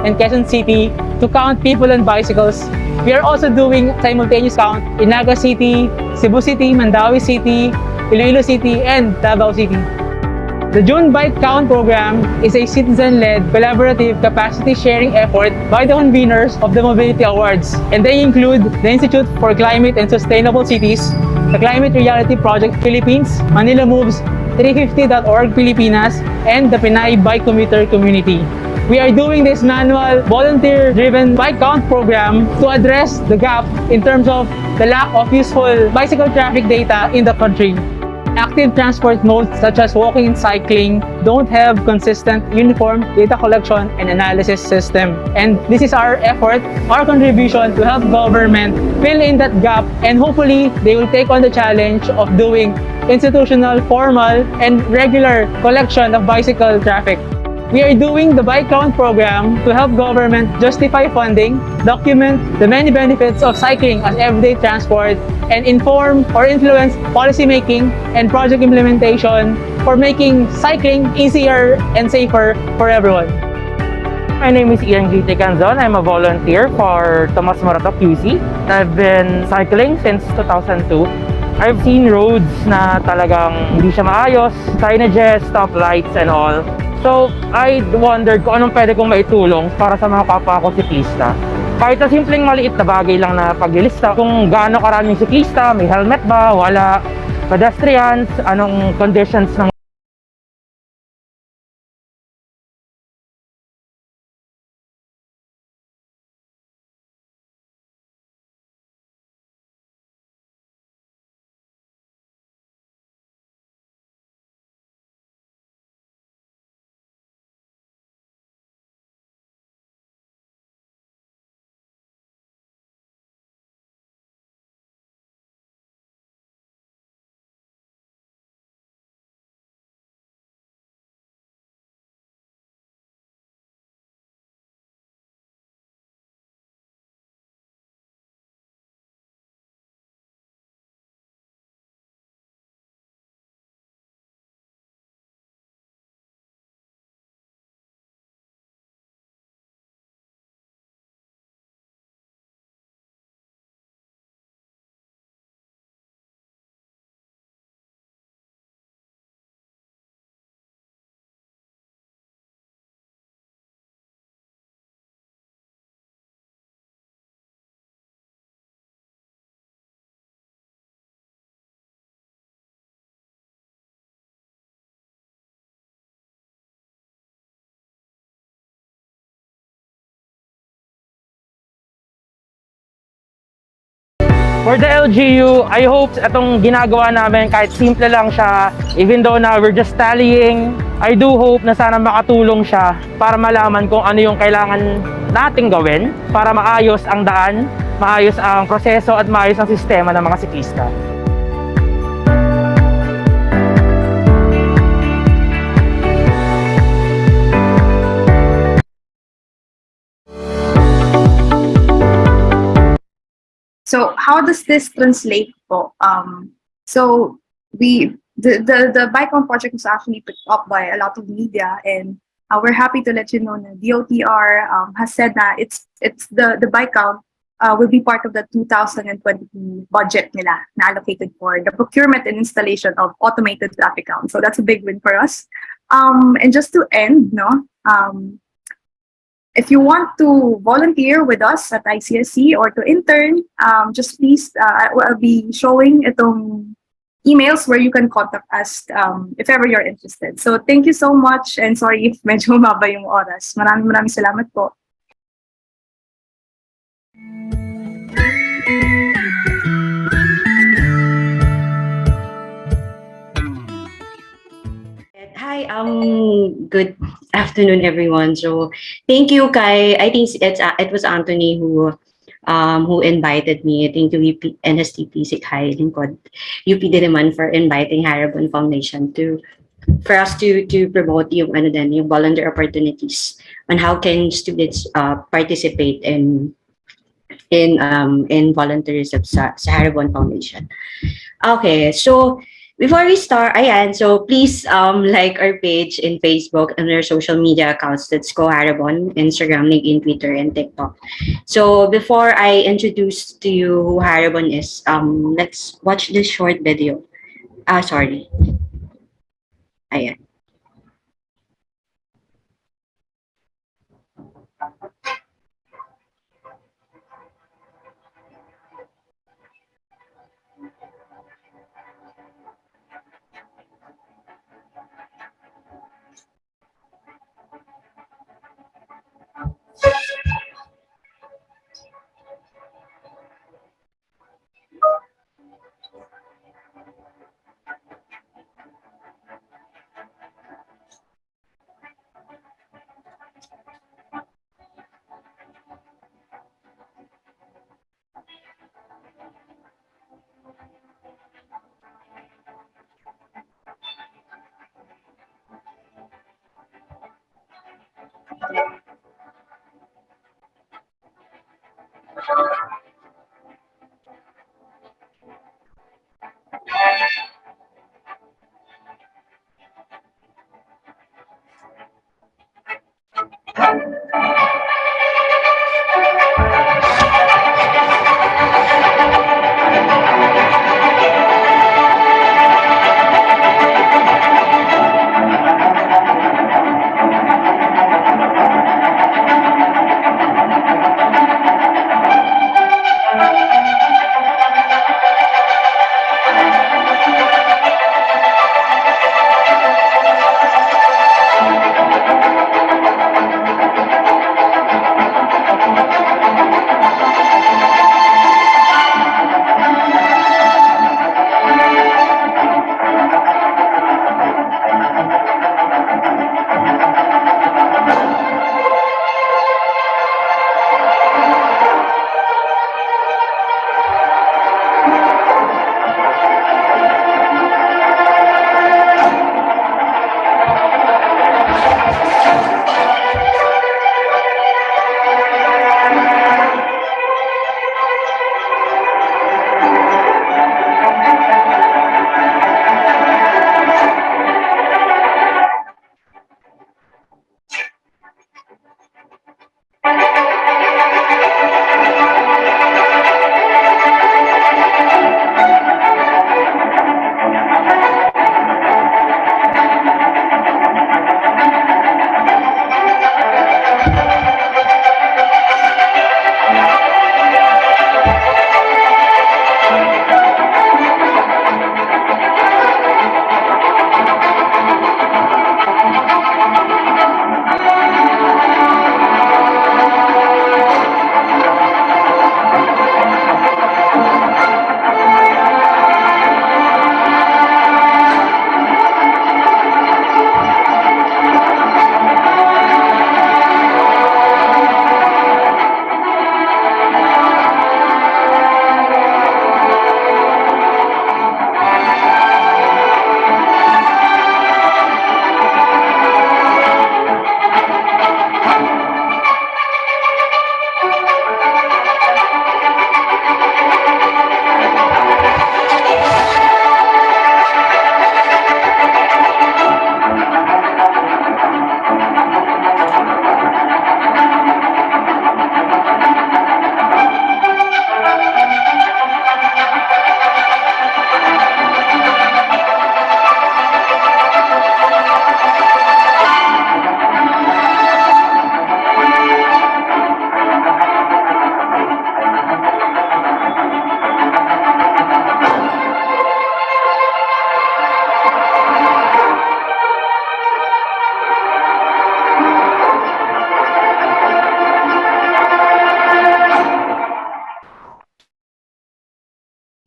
and Quezon City to count people on bicycles. We are also doing simultaneous count in Naga City, Cebu City, Mandawi City, Iloilo City, and Davao City. The June Bike Count program is a citizen-led collaborative capacity sharing effort by the conveners of the Mobility Awards, and they include the Institute for Climate and Sustainable Cities, the Climate Reality Project Philippines, Manila Moves, 350.org Pilipinas, and the Pinay Bike Commuter Community. We are doing this manual, volunteer-driven bike count program to address the gap in terms of the lack of useful bicycle traffic data in the country. Active transport modes such as walking and cycling don't have consistent, uniform data collection and analysis system. And this is our effort, our contribution to help government fill in that gap, and hopefully they will take on the challenge of doing institutional, formal, and regular collection of bicycle traffic. We are doing the bike count program to help government justify funding, document the many benefits of cycling as everyday transport, and inform or influence policymaking and project implementation for making cycling easier and safer for everyone. My name is Ian G. Canzon. I'm a volunteer for Tomas Morato QC. I've been cycling since 2002. I've seen roads na talagang hindi siya maayos, signages, stoplights, and all. So, I wondered kung anong pwede kong maitulong para sa mga kapwa ko siklista. Kahit na simpleng maliit na bagay lang na paglilista, kung gaano karaming siklista, may helmet ba, wala, pedestrians, anong conditions ng For the LGU, I hope itong ginagawa namin kahit simple lang siya, even though na we're just tallying, I do hope na sana makatulong siya para malaman kung ano yung kailangan nating gawin para maayos ang daan, maayos ang proseso at maayos ang sistema ng mga siklista. So how does this translate po? So the bike count project was actually picked up by a lot of media, and we're happy to let you know that DOTR has said that it's the bike count will be part of the 2020 budget nila na allocated for the procurement and installation of automated traffic count. So that's a big win for us. And just to end, if you want to volunteer with us at ICSC or to intern, just please, I'll be showing itong emails where you can contact us if ever you're interested. So thank you so much, and sorry if medyo maba yung oras. Maraming salamat po. Hi, good afternoon, everyone. So, thank you, Kai. I think it was Anthony who invited me. Thank you, NSTP Sikhay Lingkod UP Diliman for inviting Haribon Foundation for us to promote yung volunteer opportunities on how can students participate in volunteerism sa Haribon Foundation. Okay, so before we start, ayan, so please like our page in Facebook and our social media accounts. That's Go Haribon, Instagram, LinkedIn, Twitter, and TikTok. So before I introduce to you who Haribon is, let's watch this short video. Sorry. Ayan.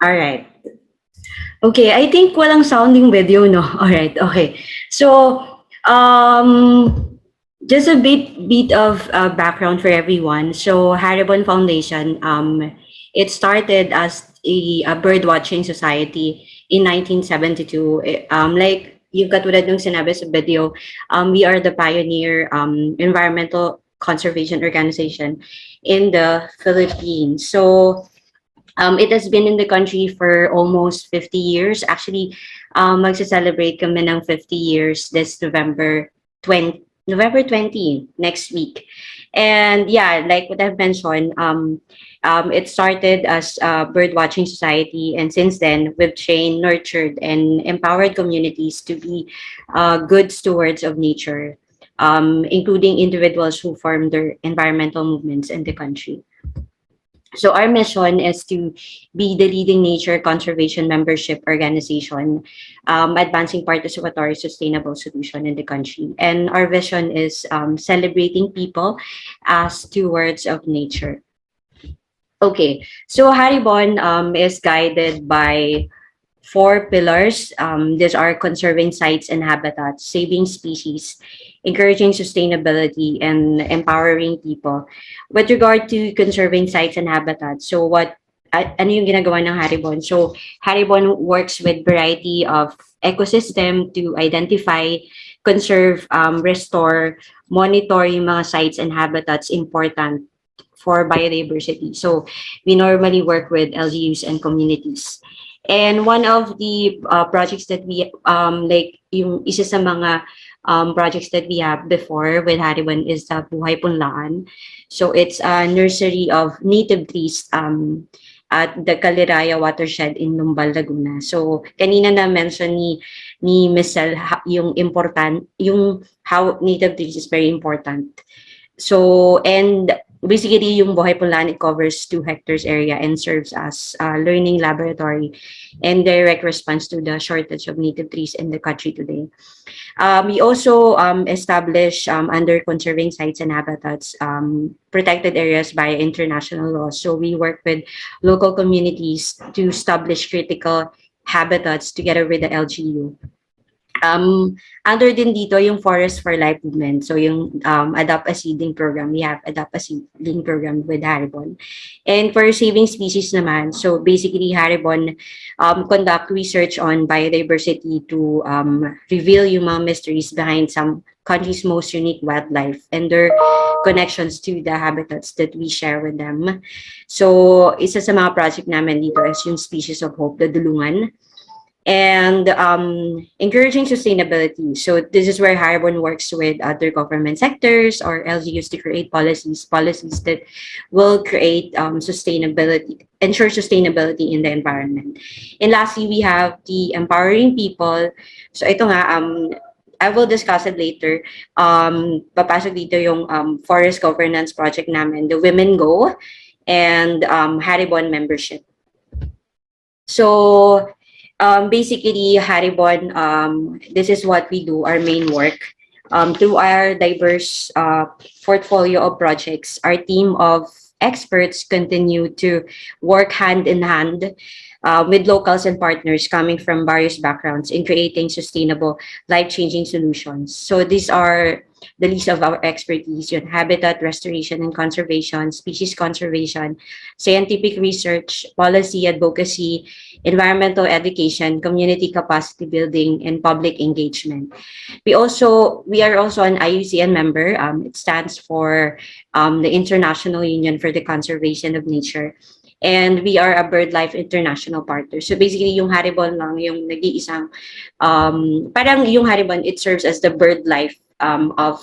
All right. Okay, I think walang sounding video, no? All right, okay. So, just a bit of background for everyone. So, Haribon Foundation, it started as a bird watching society in 1972. Like yung katulad nung sinabi sa video, we are the pioneer environmental conservation organization in the Philippines. So, it has been in the country for almost 50 years. Actually, magse-celebrate kami ng 50 years this November 20 next week. And yeah, like what I've mentioned, it started as a bird watching society, and since then we've trained, nurtured, and empowered communities to be good stewards of nature, including individuals who form their environmental movements in the country. So our mission is to be the leading nature conservation membership organization, advancing participatory sustainable solution in the country. And our vision is celebrating people as stewards of nature. Okay, so Haribon is guided by 4 pillars. These are conserving sites and habitats, saving species, encouraging sustainability, and empowering people. With regard to conserving sites and habitats, so ano yung ginagawa ng Haribon? So Haribon works with variety of ecosystem to identify, conserve, restore, monitor yung mga sites and habitats important for biodiversity. So we normally work with LGUs and communities. And one of the projects that we like yung isa sa mga projects that we have before with Haribon is the Buhay Punlaan. So it's a nursery of native trees at the Caliraya watershed in Numbal, Laguna. So kanina na mention ni Miss Sel yung how native trees is very important. So, and basically yung Buhay Punlaan, it covers 2 hectares area and serves as a learning laboratory and direct response to the shortage of native trees in the country today. We also establish under conserving sites and habitats protected areas by international laws. So we work with local communities to establish critical habitats together with the LGU. Under din dito yung Forest for Life movement. So yung Adopt a Seedling program, we have Adopt a Seedling program with Haribon. And for saving species naman, so basically Haribon conduct research on biodiversity to reveal yung mga mysteries behind some country's most unique wildlife and their connections to the habitats that we share with them. So isa sa mga project namin dito is yung Species of Hope, the Dulungan. And encouraging sustainability. So this is where Haribon works with other government sectors or LGUs to create policies that will create ensure sustainability in the environment. And lastly, we have the empowering people. So ito nga, I will discuss it later. Papasok dito yung forest governance project namin, the Women Go, and Haribon membership. So basically, Haribon, this is what we do, our main work. Through our diverse portfolio of projects, our team of experts continue to work hand in hand with locals and partners coming from various backgrounds in creating sustainable, life-changing solutions. So these are the list of our expertise: yun, habitat restoration and conservation, species conservation, scientific research, policy advocacy, environmental education, community capacity building, and public engagement. We are also an IUCN member. It stands for the International Union for the Conservation of Nature. And we are a BirdLife International partner. So basically, yung Haribon lang yung nag-iisang, parang yung Haribon, it serves as the BirdLife of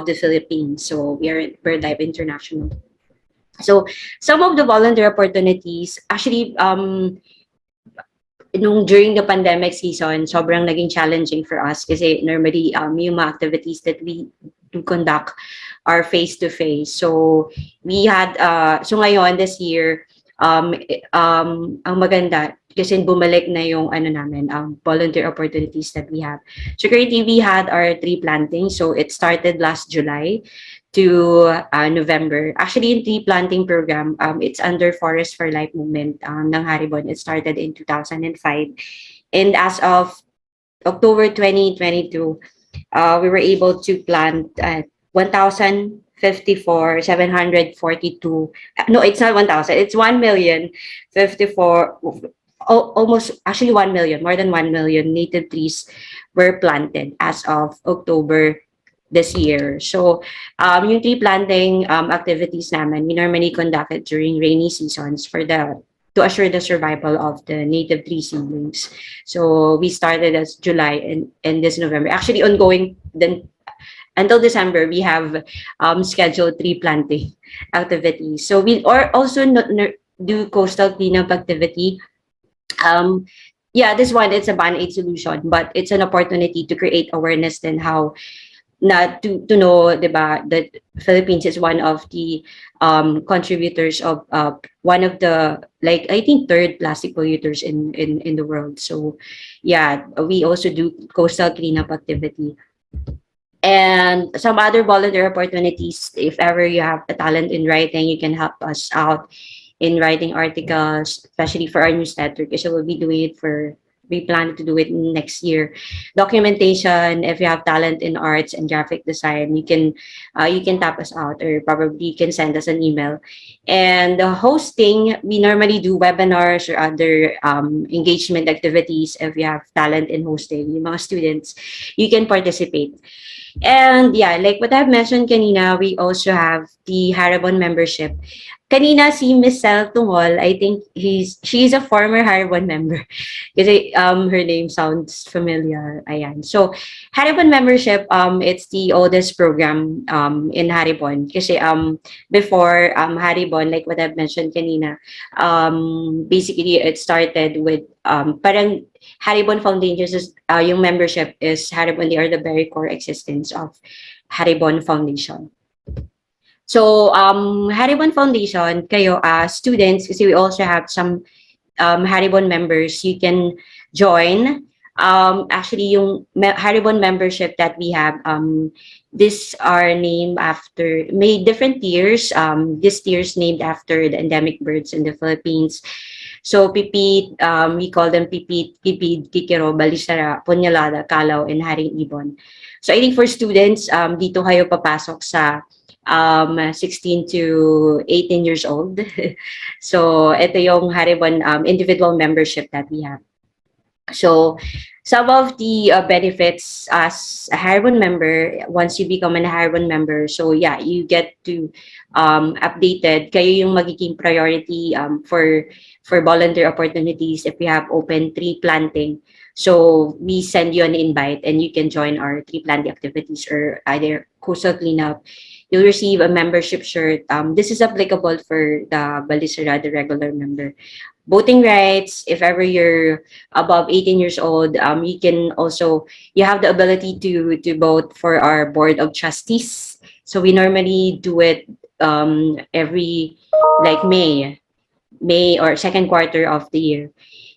the Philippines. So we are BirdLife International. So some of the volunteer opportunities, actually, during the pandemic season, sobrang naging challenging for us kasi normally yung mga activities that we do conduct are face-to-face. So we had, so ngayon this year, ang maganda kasi bumalik na yung volunteer opportunities that we have. So currently we had our tree planting. So it started last July to November. Actually, yung tree planting program, it's under Forest for Life movement ng Haribon. It started in 2005. And as of October 2022, we were able to plant 1,054,742. No, it's not 1,000. It's 1,054,000. Almost, actually 1 million, more than 1 million native trees were planted as of October this year. So, yung tree planting activities naman, we normally conduct it during rainy seasons to assure the survival of the native tree seedlings. So, we started as July and this November. Actually, ongoing then until December, we have scheduled tree planting activities. So, we also do coastal cleanup activity. Yeah, this one, it's a Band-Aid solution, but it's an opportunity to create awareness and how to know, diba, that Philippines is one of the contributors of one of the, like, I think third plastic polluters in the world. So yeah, we also do coastal cleanup activity. And some other volunteer opportunities, if ever you have a talent in writing, you can help us out in writing articles, especially for our newsletter, because we'll be doing it for we plan to do it next year. Documentation, if you have talent in arts and graphic design, you can tap us out, or probably you can send us an email. And hosting, we normally do webinars or other engagement activities. If you have talent in hosting, yung mga students, you can participate. And yeah, like what I've mentioned kanina, we also have the Haribon membership. Kanina si Miss Sel Tungol, I think she's a former Haribon member. Kasi her name sounds familiar. Ayan. So Haribon membership, it's the oldest program in Haribon. Kasi before Haribon, like what I've mentioned kanina, basically it started with parang Haribon Foundation, yung membership is Haribon, they are the very core existence of Haribon Foundation. So, Haribon Foundation, kayo, students, kasi we also have some Haribon members, you can join. Actually, yung Haribon membership that we have, these are named after, may different tiers. This tiers named after the endemic birds in the Philippines. So, Pipit, we call them Pipit, Pipid, Kikiro, Balisara, Punyalada, Kalaw, and Haring Ibon. So, I think for students, dito kayo papasok sa 16 to 18 years old. So, ito yung Haribon individual membership that we have. So, some of the benefits as a Haribon member, once you become a Haribon member, so yeah, you get to updated. Kayo yung magiging priority for volunteer opportunities if we have open tree planting. So, we send you an invite and you can join our tree planting activities or either coastal cleanup. You'll receive a membership shirt. This is applicable for the Balisara, the regular member. Voting rights, if ever you're above 18 years old, you can also, you have the ability to vote for our board of trustees. So we normally do it every like May or second quarter of the year.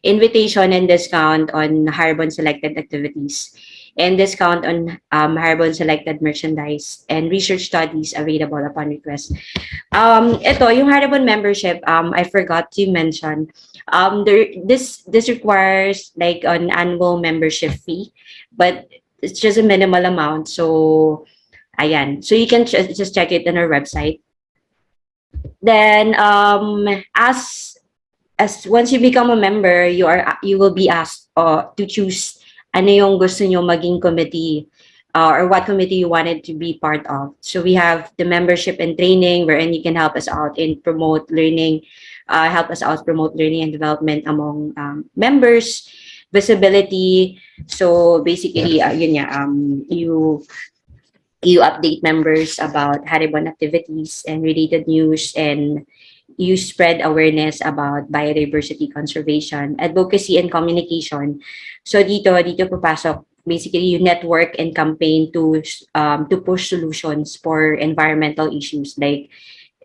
Invitation and discount on Haribon selected activities, and discount on Haribon selected merchandise and research studies available upon request. Ito, yung Haribon membership, I forgot to mention, this requires like an annual membership fee, but it's just a minimal amount. So, ayan. So you can just check it on our website. Then, as once you become a member, you will be asked to choose ano yung gusto nyo maging committee or what committee you wanted to be part of. So we have the membership and training, wherein you can help us out and promote learning, promote learning and development among members, visibility. So basically, yun nga, you update members about Haribon activities and related news, and you spread awareness about biodiversity conservation, advocacy, and communication. So dito papasok basically you network and campaign to push solutions for environmental issues, like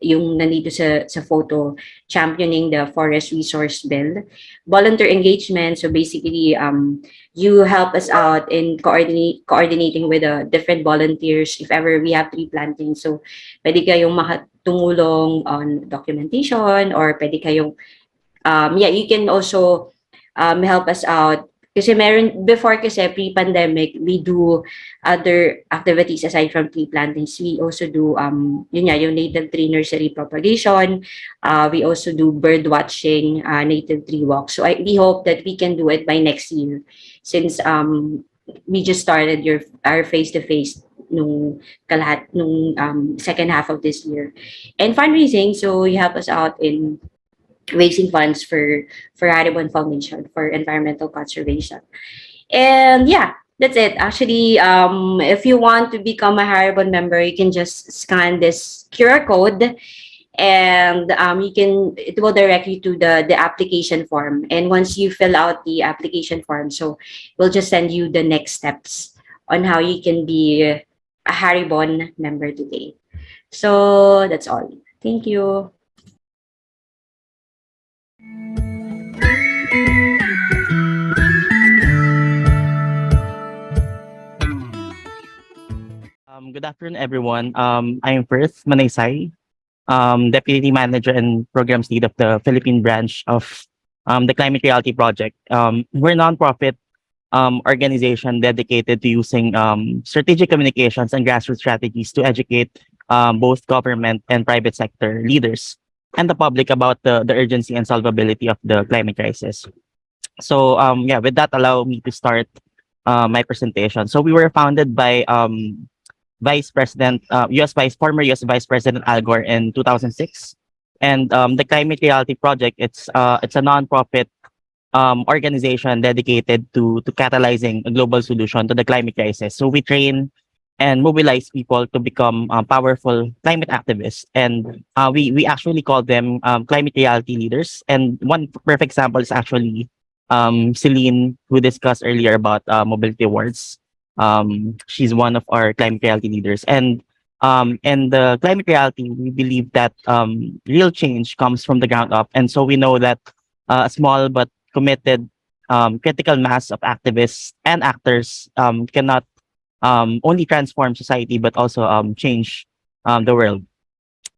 yung nandito sa photo, championing the forest resource bill. Volunteer engagement, so basically you help us out in coordinating with different volunteers if ever we have tree planting. So pwede kayong tumulong on documentation, or pwede kayong you can also help us out. Kasi meron, before kasi pre-pandemic, we do other activities aside from tree plantings. We also do, yung native tree nursery propagation. We also do bird watching, native tree walk. So we hope that we can do it by next year, since we just started our face-to-face nung second half of this year. And fundraising, so you help us out in raising funds for Haribon Foundation for environmental conservation. And yeah, that's it. Actually, if you want to become a Haribon member, you can just scan this QR code, and it will direct you to the application form. And once you fill out the application form, so we'll just send you the next steps on how you can be a Haribon member today. So that's all. Thank you. Good afternoon, everyone. I'm Ferth, Manaysay, Deputy Manager and Programs Lead of the Philippine branch of the Climate Reality Project. We're a nonprofit organization dedicated to using strategic communications and grassroots strategies to educate both government and private sector leaders and the public about the urgency and solvability of the climate crisis. So yeah, with that, allow me to start my presentation. So we were founded by Vice President, former U.S. Vice President Al Gore in 2006, and the Climate Reality Project. It's a nonprofit organization dedicated to catalyzing a global solution to the climate crisis. So we train and mobilize people to become powerful climate activists, and we actually call them climate reality leaders. And one perfect example is actually Celine, who discussed earlier about mobility awards. She's one of our climate reality leaders, and the climate reality, we believe that real change comes from the ground up, and so we know that a small but committed critical mass of activists and actors cannot only transform society but also change the world.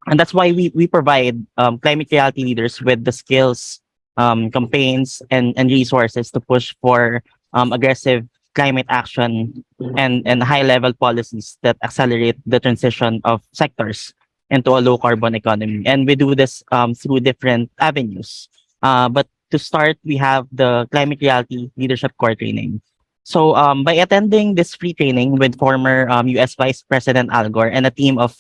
And that's why we provide climate reality leaders with the skills, campaigns, and resources to push for aggressive climate action and high level policies that accelerate the transition of sectors into a low carbon economy. And we do this through different avenues. But to start, we have the Climate Reality Leadership Core Training. So by attending this free training with former US Vice President Al Gore and a team of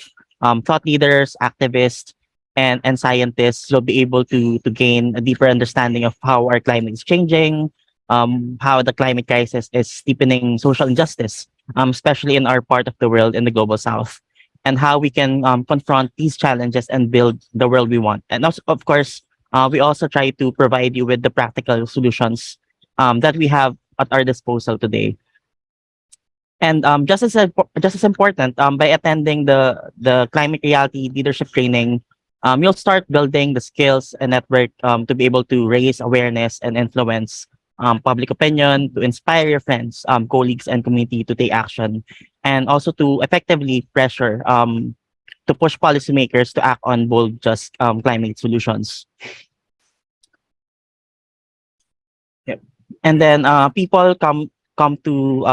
thought leaders, activists, and scientists, you'll be able to gain a deeper understanding of how our climate is changing, how the climate crisis is deepening social injustice, especially in our part of the world, in the global south, and how we can confront these challenges and build the world we want. And also, of course, we also try to provide you with the practical solutions that we have at our disposal today. And just as important, by attending the climate reality leadership training, you'll start building the skills and network to be able to raise awareness and influence public opinion, to inspire your friends, colleagues, and community to take action, and also to effectively pressure to push policymakers to act on bold, just climate solutions. Yep. And then people come to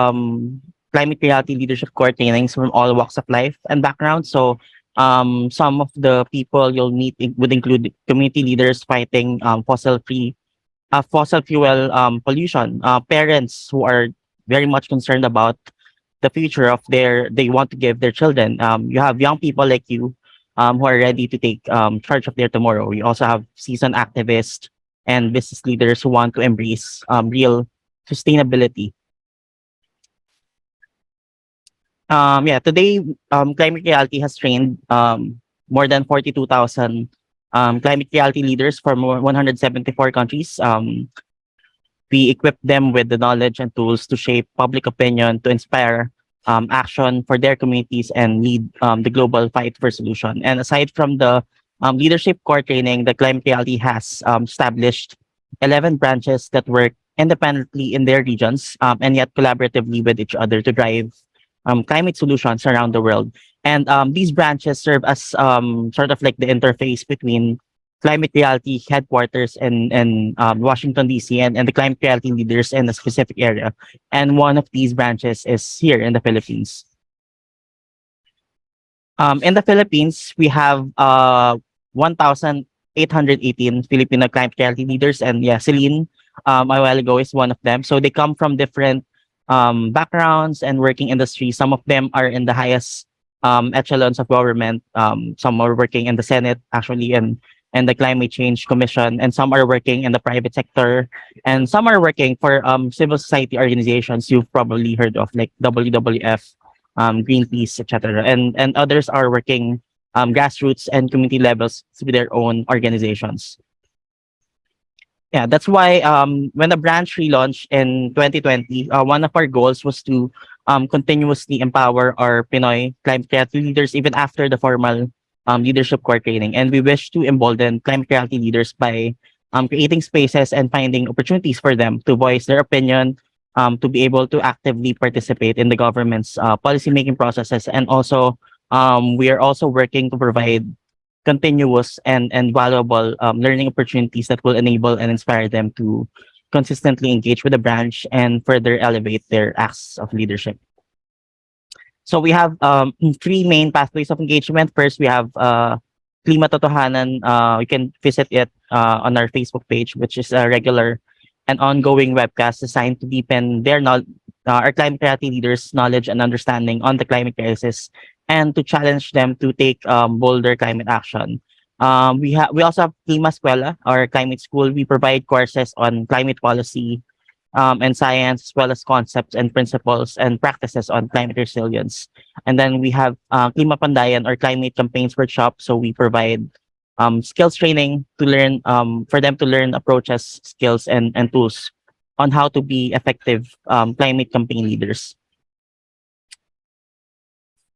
climate reality leadership core trainings from all walks of life and backgrounds. So some of the people you'll meet would include community leaders fighting fossil fuel pollution, parents who are very much concerned about the future of they want to give their children. You have young people like you who are ready to take charge of their tomorrow. We also have seasoned activists and business leaders who want to embrace real sustainability. Yeah, today Climate Reality has trained more than 42,000 climate reality leaders from 174 countries. We equip them with the knowledge and tools to shape public opinion, to inspire action for their communities, and lead the global fight for solution. And aside from the leadership core training, the Climate Reality has established 11 branches that work independently in their regions and yet collaboratively with each other to drive climate solutions around the world. And these branches serve as sort of like the interface between climate reality headquarters in Washington, D.C. and the climate reality leaders in a specific area. And one of these branches is here in the Philippines. In the Philippines, we have 1,818 Filipino climate reality leaders. And yeah, Celine, a while ago, is one of them. So they come from different backgrounds and working industries. Some of them are in the highest echelons of government. Some are working in the Senate, actually, and the Climate Change Commission, and some are working in the private sector, and some are working for civil society organizations you've probably heard of, like WWF, Greenpeace, etc. And others are working grassroots and community levels through their own organizations. Yeah, that's why when the branch relaunched in 2020, one of our goals was to continuously empower our Pinoy climate reality leaders even after the formal leadership core training. And we wish to embolden climate reality leaders by creating spaces and finding opportunities for them to voice their opinion, to be able to actively participate in the government's policymaking processes. And also, we are also working to provide continuous and valuable learning opportunities that will enable and inspire them to consistently engage with the branch and further elevate their acts of leadership. So we have three main pathways of engagement. First, we have Klima Totohanan. You can visit it on our Facebook page, which is a regular and ongoing webcast designed to deepen our climate reality leaders' knowledge and understanding on the climate crisis and to challenge them to take bolder climate action. We also have Klima Eskwela, our climate school. We provide courses on climate policy, and science, as well as concepts and principles and practices on climate resilience. And then we have Klima Pandayan or climate campaigns workshop. So we provide skills training to learn for them to learn approaches, skills, and tools on how to be effective climate campaign leaders.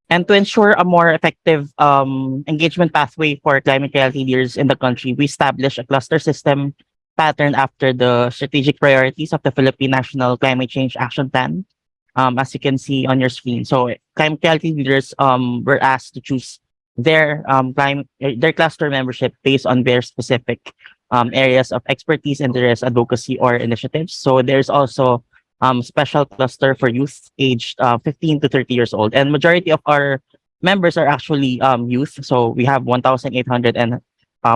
And to ensure a more effective engagement pathway for climate reality leaders in the country, we established a cluster system patterned after the strategic priorities of the Philippine National Climate Change Action Plan, as you can see on your screen. So climate reality leaders were asked to choose their cluster membership based on their specific areas of expertise, interest, advocacy, or initiatives. So there's also special cluster for youth aged 15 to 30 years old, and majority of our members are actually youth. So we have 1,800, and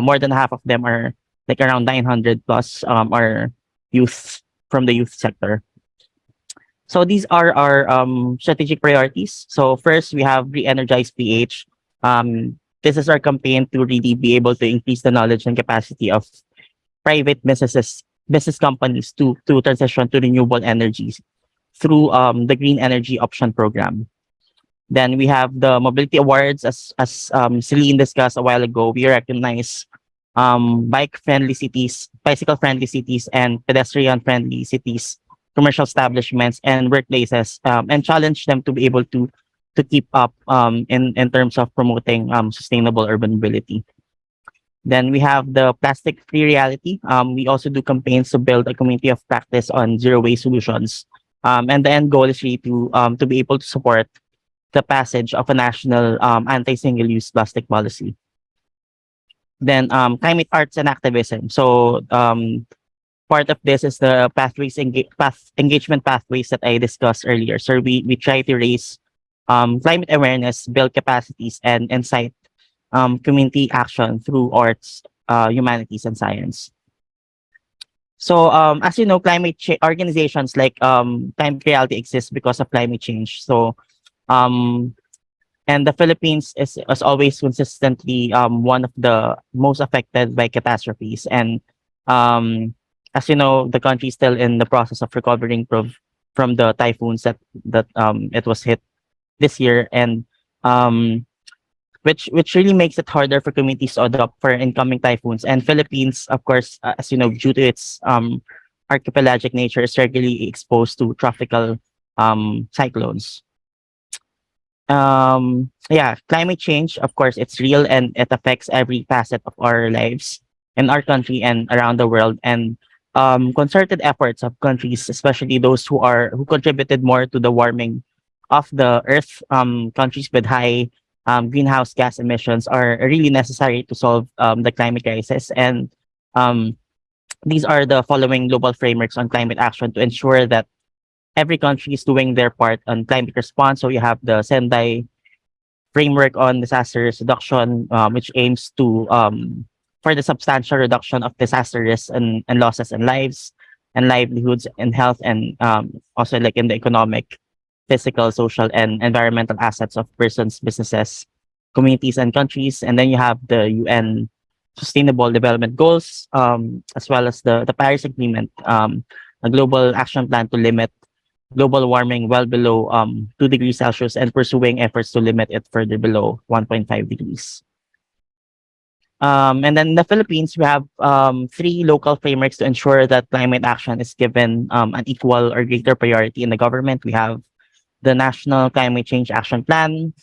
more than half of them are like around 900 plus are youth from the youth sector. So these are our strategic priorities. So first, we have Re-Energize PH. This is our campaign to really be able to increase the knowledge and capacity of private business companies to transition to renewable energies through the Green Energy Option Program. Then we have the Mobility Awards, as Celine discussed a while ago. We recognize bike-friendly cities, bicycle-friendly cities, and pedestrian-friendly cities, commercial establishments, and workplaces, and challenge them to be able to keep up in terms of promoting sustainable urban mobility. Then we have the plastic-free reality. We also do campaigns to build a community of practice on zero-waste solutions. And the end goal is really to be able to support the passage of a national anti-single-use plastic policy. Then climate arts and activism. So part of this is the engagement pathways that I discussed earlier. So we try to raise climate awareness, build capacities, and incite community action through arts, humanities, and science. So as you know, organizations like Climate Reality exist because of climate change. So and the Philippines is always consistently one of the most affected by catastrophes. And as you know, the country is still in the process of recovering from the typhoons that it was hit this year, and which really makes it harder for communities to adapt for incoming typhoons. And Philippines, of course, as you know, due to its archipelagic nature, is regularly exposed to tropical cyclones. Yeah, climate change, of course, it's real and it affects every facet of our lives in our country and around the world. And concerted efforts of countries, especially those who contributed more to the warming of the earth, countries with high greenhouse gas emissions, are really necessary to solve the climate crisis. And these are the following global frameworks on climate action to ensure that every country is doing their part on climate response. So you have the Sendai framework on disaster risk reduction, which aims to for the substantial reduction of disaster risks and losses in lives and livelihoods and health, and also like in the economic, physical, social, and environmental assets of persons, businesses, communities, and countries. And then you have the UN Sustainable Development Goals, as well as the Paris Agreement, a global action plan to limit global warming well below 2 degrees Celsius and pursuing efforts to limit it further below 1.5 degrees. And then in the Philippines, we have 3 local frameworks to ensure that climate action is given an equal or greater priority in the government. We have the National Climate Change Action Plan,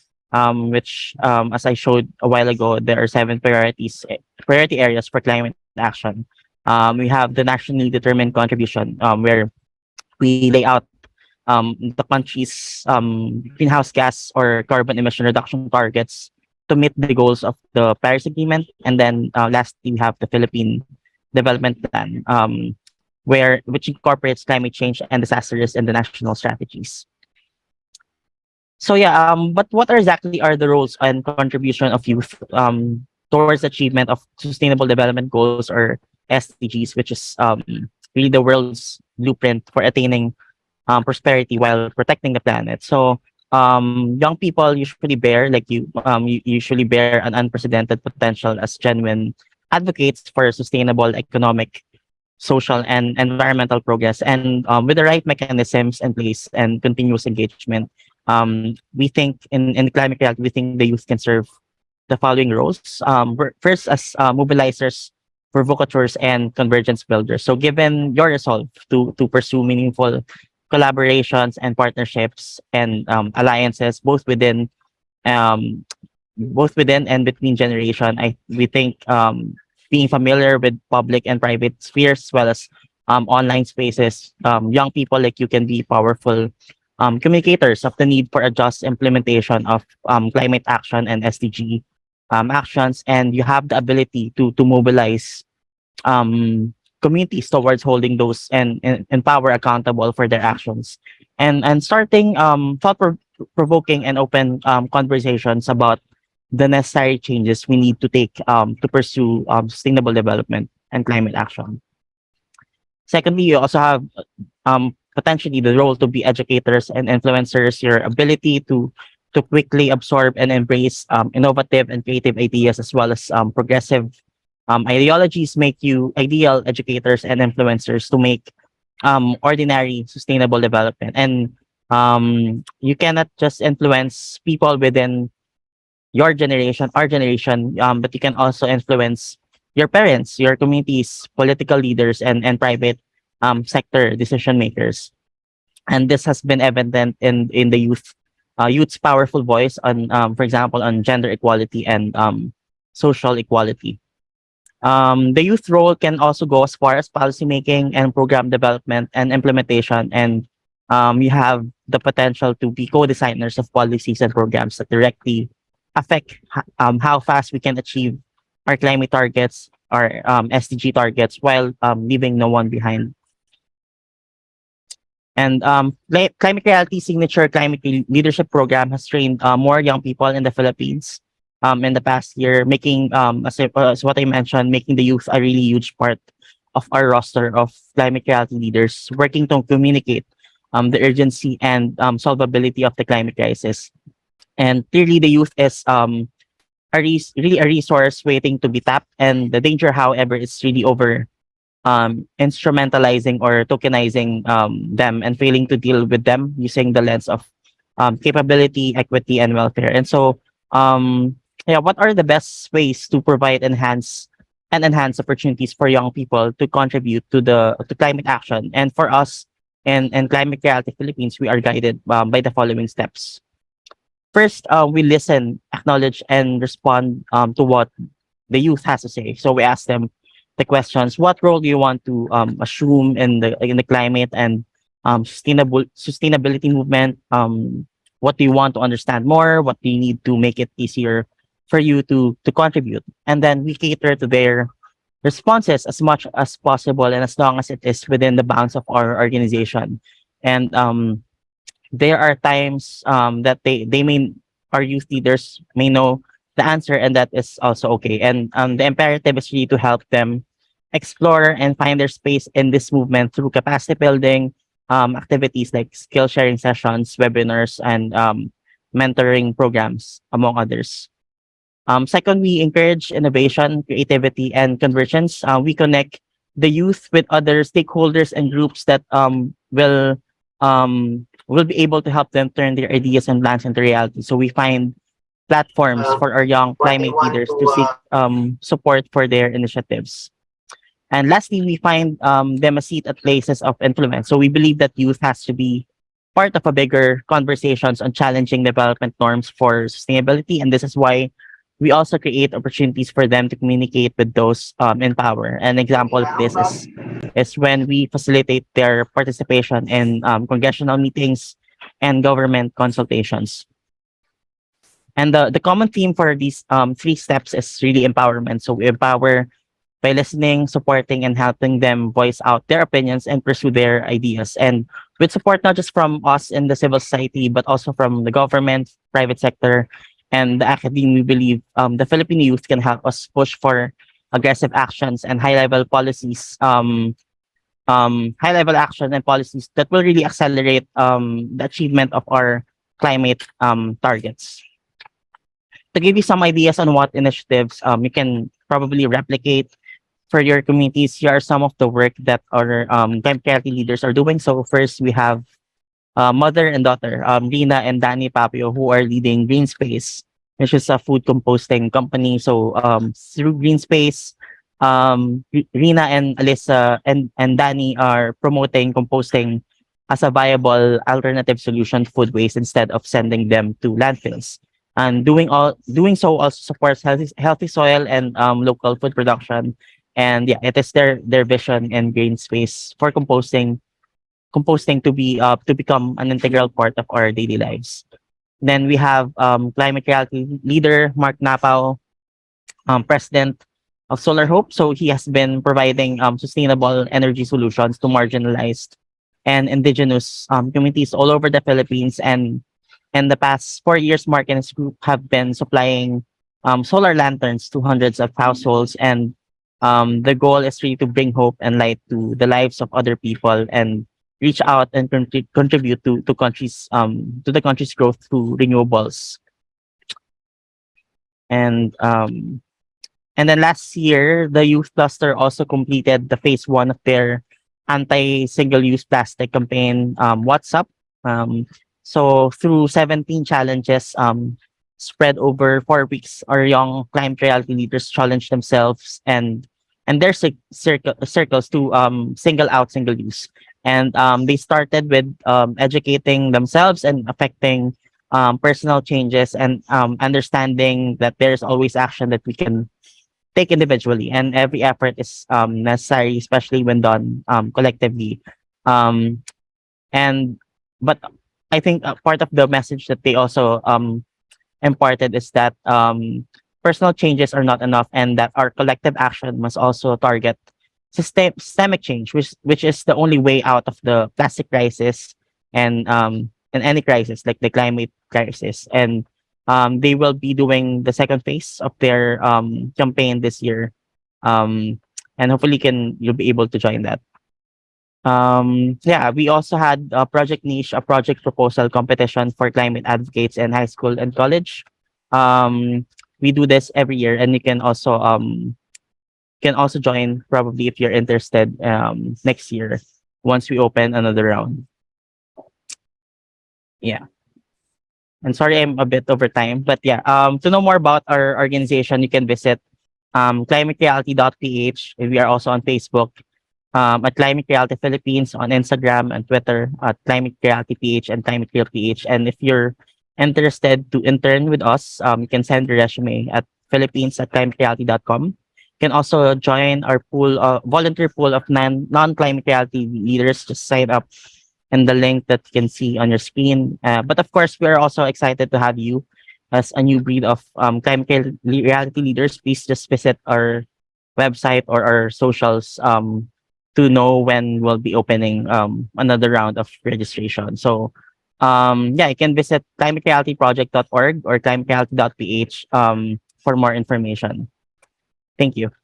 which, as I showed a while ago, there are 7 priority areas for climate action. We have the nationally determined contribution, where we lay out the country's greenhouse gas or carbon emission reduction targets to meet the goals of the Paris Agreement. And then lastly, we have the Philippine Development Plan, which incorporates climate change and disaster risk in the national strategies. So yeah, but what are exactly are the roles and contribution of youth towards achievement of Sustainable Development Goals, or SDGs, which is really the world's blueprint for attaining prosperity while protecting the planet. So young people usually bear, like you usually bear an unprecedented potential as genuine advocates for sustainable economic, social, and environmental progress. And with the right mechanisms in place and continuous engagement, we think in climate reality, we think the youth can serve the following roles. First, as mobilizers, provocateurs, and convergence builders. So given your resolve to pursue meaningful collaborations and partnerships and alliances, um, both within and between generation, we think being familiar with public and private spheres, as well as online spaces, young people like you can be powerful communicators of the need for a just implementation of climate action and SDG actions, and you have the ability to mobilize communities towards holding those and power accountable for their actions, and starting provoking and open conversations about the necessary changes we need to take to pursue sustainable development and climate action. Secondly, you also have potentially the role to be educators and influencers, your ability to quickly absorb and embrace innovative and creative ideas, as well as progressive ideologies, make you ideal educators and influencers to make ordinary sustainable development. And you cannot just influence people within your generation, our generation, but you can also influence your parents, your communities, political leaders, and private sector decision makers. And this has been evident in the youth's powerful voice on, for example, on gender equality and social equality. The youth role can also go as far as policymaking and program development and implementation, and you have the potential to be co-designers of policies and programs that directly affect how fast we can achieve our climate targets, our SDG targets, while leaving no one behind. And Climate Reality Signature Climate Leadership Program has trained more young people in the Philippines in the past year, making, as what I mentioned, making the youth a really huge part of our roster of climate reality leaders, working to communicate the urgency and solvability of the climate crisis. And clearly, the youth is really a resource waiting to be tapped. And the danger, however, is really over instrumentalizing or tokenizing them and failing to deal with them using the lens of capability, equity, and welfare. And so, yeah, what are the best ways to provide enhance opportunities for young people to contribute to climate action? And for us in Climate Reality Philippines, we are guided by the following steps. First, we listen, acknowledge, and respond to what the youth has to say. So we ask them the questions: what role do you want to assume in the climate and sustainability movement? What do you want to understand more? What do you need to make it easier for you to contribute? And then we cater to their responses as much as possible, and as long as it is within the bounds of our organization. And there are times that our youth leaders may know the answer, and that is also okay. And the imperative is really to help them explore and find their space in this movement through capacity building activities like skill sharing sessions, webinars, and mentoring programs, among others. Second, we encourage innovation, creativity, and convergence. We connect the youth with other stakeholders and groups that will be able to help them turn their ideas and plans into reality. So we find platforms for our young climate leaders to seek support for their initiatives. And lastly, we find them a seat at places of influence. So we believe that youth has to be part of a bigger conversations on challenging development norms for sustainability. And this is why we also create opportunities for them to communicate with those in power. An example of this is when we facilitate their participation in congressional meetings and government consultations. And the common theme for these three steps is really empowerment. So we empower by listening, supporting, and helping them voice out their opinions and pursue their ideas. And with support not just from us in the civil society, but also from the government, private sector, and the academy, we believe the Filipino youth can help us push for aggressive actions and high-level policies, high-level action and policies that will really accelerate the achievement of our climate targets. To give you some ideas on what initiatives you can probably replicate for your communities, here are some of the work that our climate charity leaders are doing. So first, we have mother and daughter, Rina and Danny Papio, who are leading Green Space, which is a food composting company. So through Green Space, Rina and Alyssa and Danny are promoting composting as a viable alternative solution to food waste instead of sending them to landfills. And doing so also supports healthy soil and local food production. And yeah, it is their vision and Green Space for composting to become an integral part of our daily lives. Then we have climate reality leader Mark Napao, president of Solar Hope. So he has been providing sustainable energy solutions to marginalized and indigenous communities all over the Philippines. And in the past 4 years, Mark and his group have been supplying solar lanterns to hundreds of households. And the goal is really to bring hope and light to the lives of other people and reach out and contribute to the country's growth through renewables. And then last year, the youth cluster also completed the phase 1 of their anti-single-use plastic campaign. What's up? So through 17 challenges spread over 4 weeks, our young climate reality leaders challenged themselves and their circles to single out single use. And they started with educating themselves and affecting personal changes and understanding that there's always action that we can take individually, and every effort is necessary, especially when done collectively. And but I think part of the message that they also imparted is that personal changes are not enough, and that our collective action must also target systemic change, which is the only way out of the plastic crisis and any crisis like the climate crisis. And they will be doing the second phase of their campaign this year, and hopefully you'll be able to join that. Yeah, we also had a project niche, a project proposal competition for climate advocates in high school and college. We do this every year, and you can also join probably if you're interested next year once we open another round. Yeah. And sorry, I'm a bit over time, but yeah, to know more about our organization, you can visit climatereality.ph. We are also on Facebook, at Climate Reality Philippines, on Instagram and Twitter at Climate Reality PH and Climate Real PH. And if you're interested to intern with us, you can send your resume at philippines@climatereality.com. You can also join our volunteer pool of non-climate reality leaders. Just sign up and the link that you can see on your screen. But of course, we are also excited to have you as a new breed of climate reality leaders. Please just visit our website or our socials to know when we'll be opening another round of registration. So yeah, you can visit climaterealityproject.org or climatereality.ph for more information. Thank you.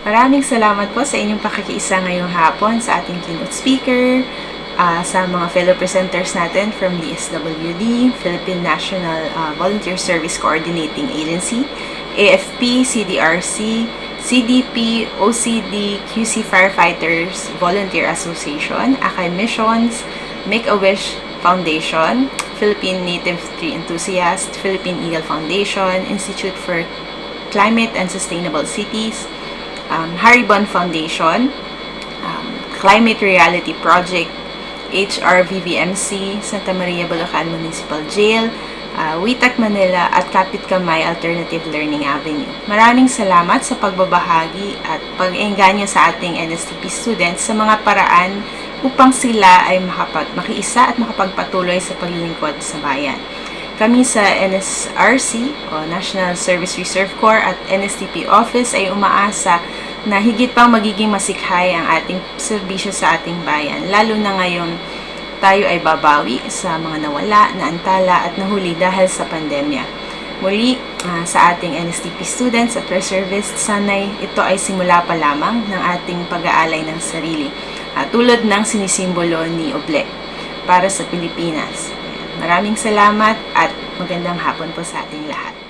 Maraming salamat po sa inyong pakikiisa ngayong hapon sa ating keynote speaker, sa mga fellow presenters natin from DSWD, Philippine National Volunteer Service Coordinating Agency, AFP, CDRC, CDP, OCD, QC Firefighters Volunteer Association, Akay Missions, Make-A-Wish Foundation, Philippine Native Tree Enthusiast, Philippine Eagle Foundation, Institute for Climate and Sustainable Cities, Haribon Foundation, Climate Reality Project, HRVVMC, Santa Maria Bulacan Municipal Jail, WITAC Manila at Kapit Kamay Alternative Learning Avenue. Maraming salamat sa pagbabahagi at pag-engganyo sa ating NSTP students sa mga paraan upang sila ay makiisa at makapagpatuloy sa paglilingkod sa bayan. Kami sa NSRC o National Service Reserve Corps at NSTP Office ay umaasa na higit pang magiging masikhay ang ating serbisyo sa ating bayan, lalo na ngayon tayo ay babawi sa mga nawala, naantala at nahuli dahil sa pandemya. Muli, sa ating NSTP students at reservists, sanay ito ay simula pa lamang ng ating pag-aalay ng sarili, tulad ng sinisimbolo ni Oble para sa Pilipinas. Maraming salamat at magandang hapon po sa ating lahat.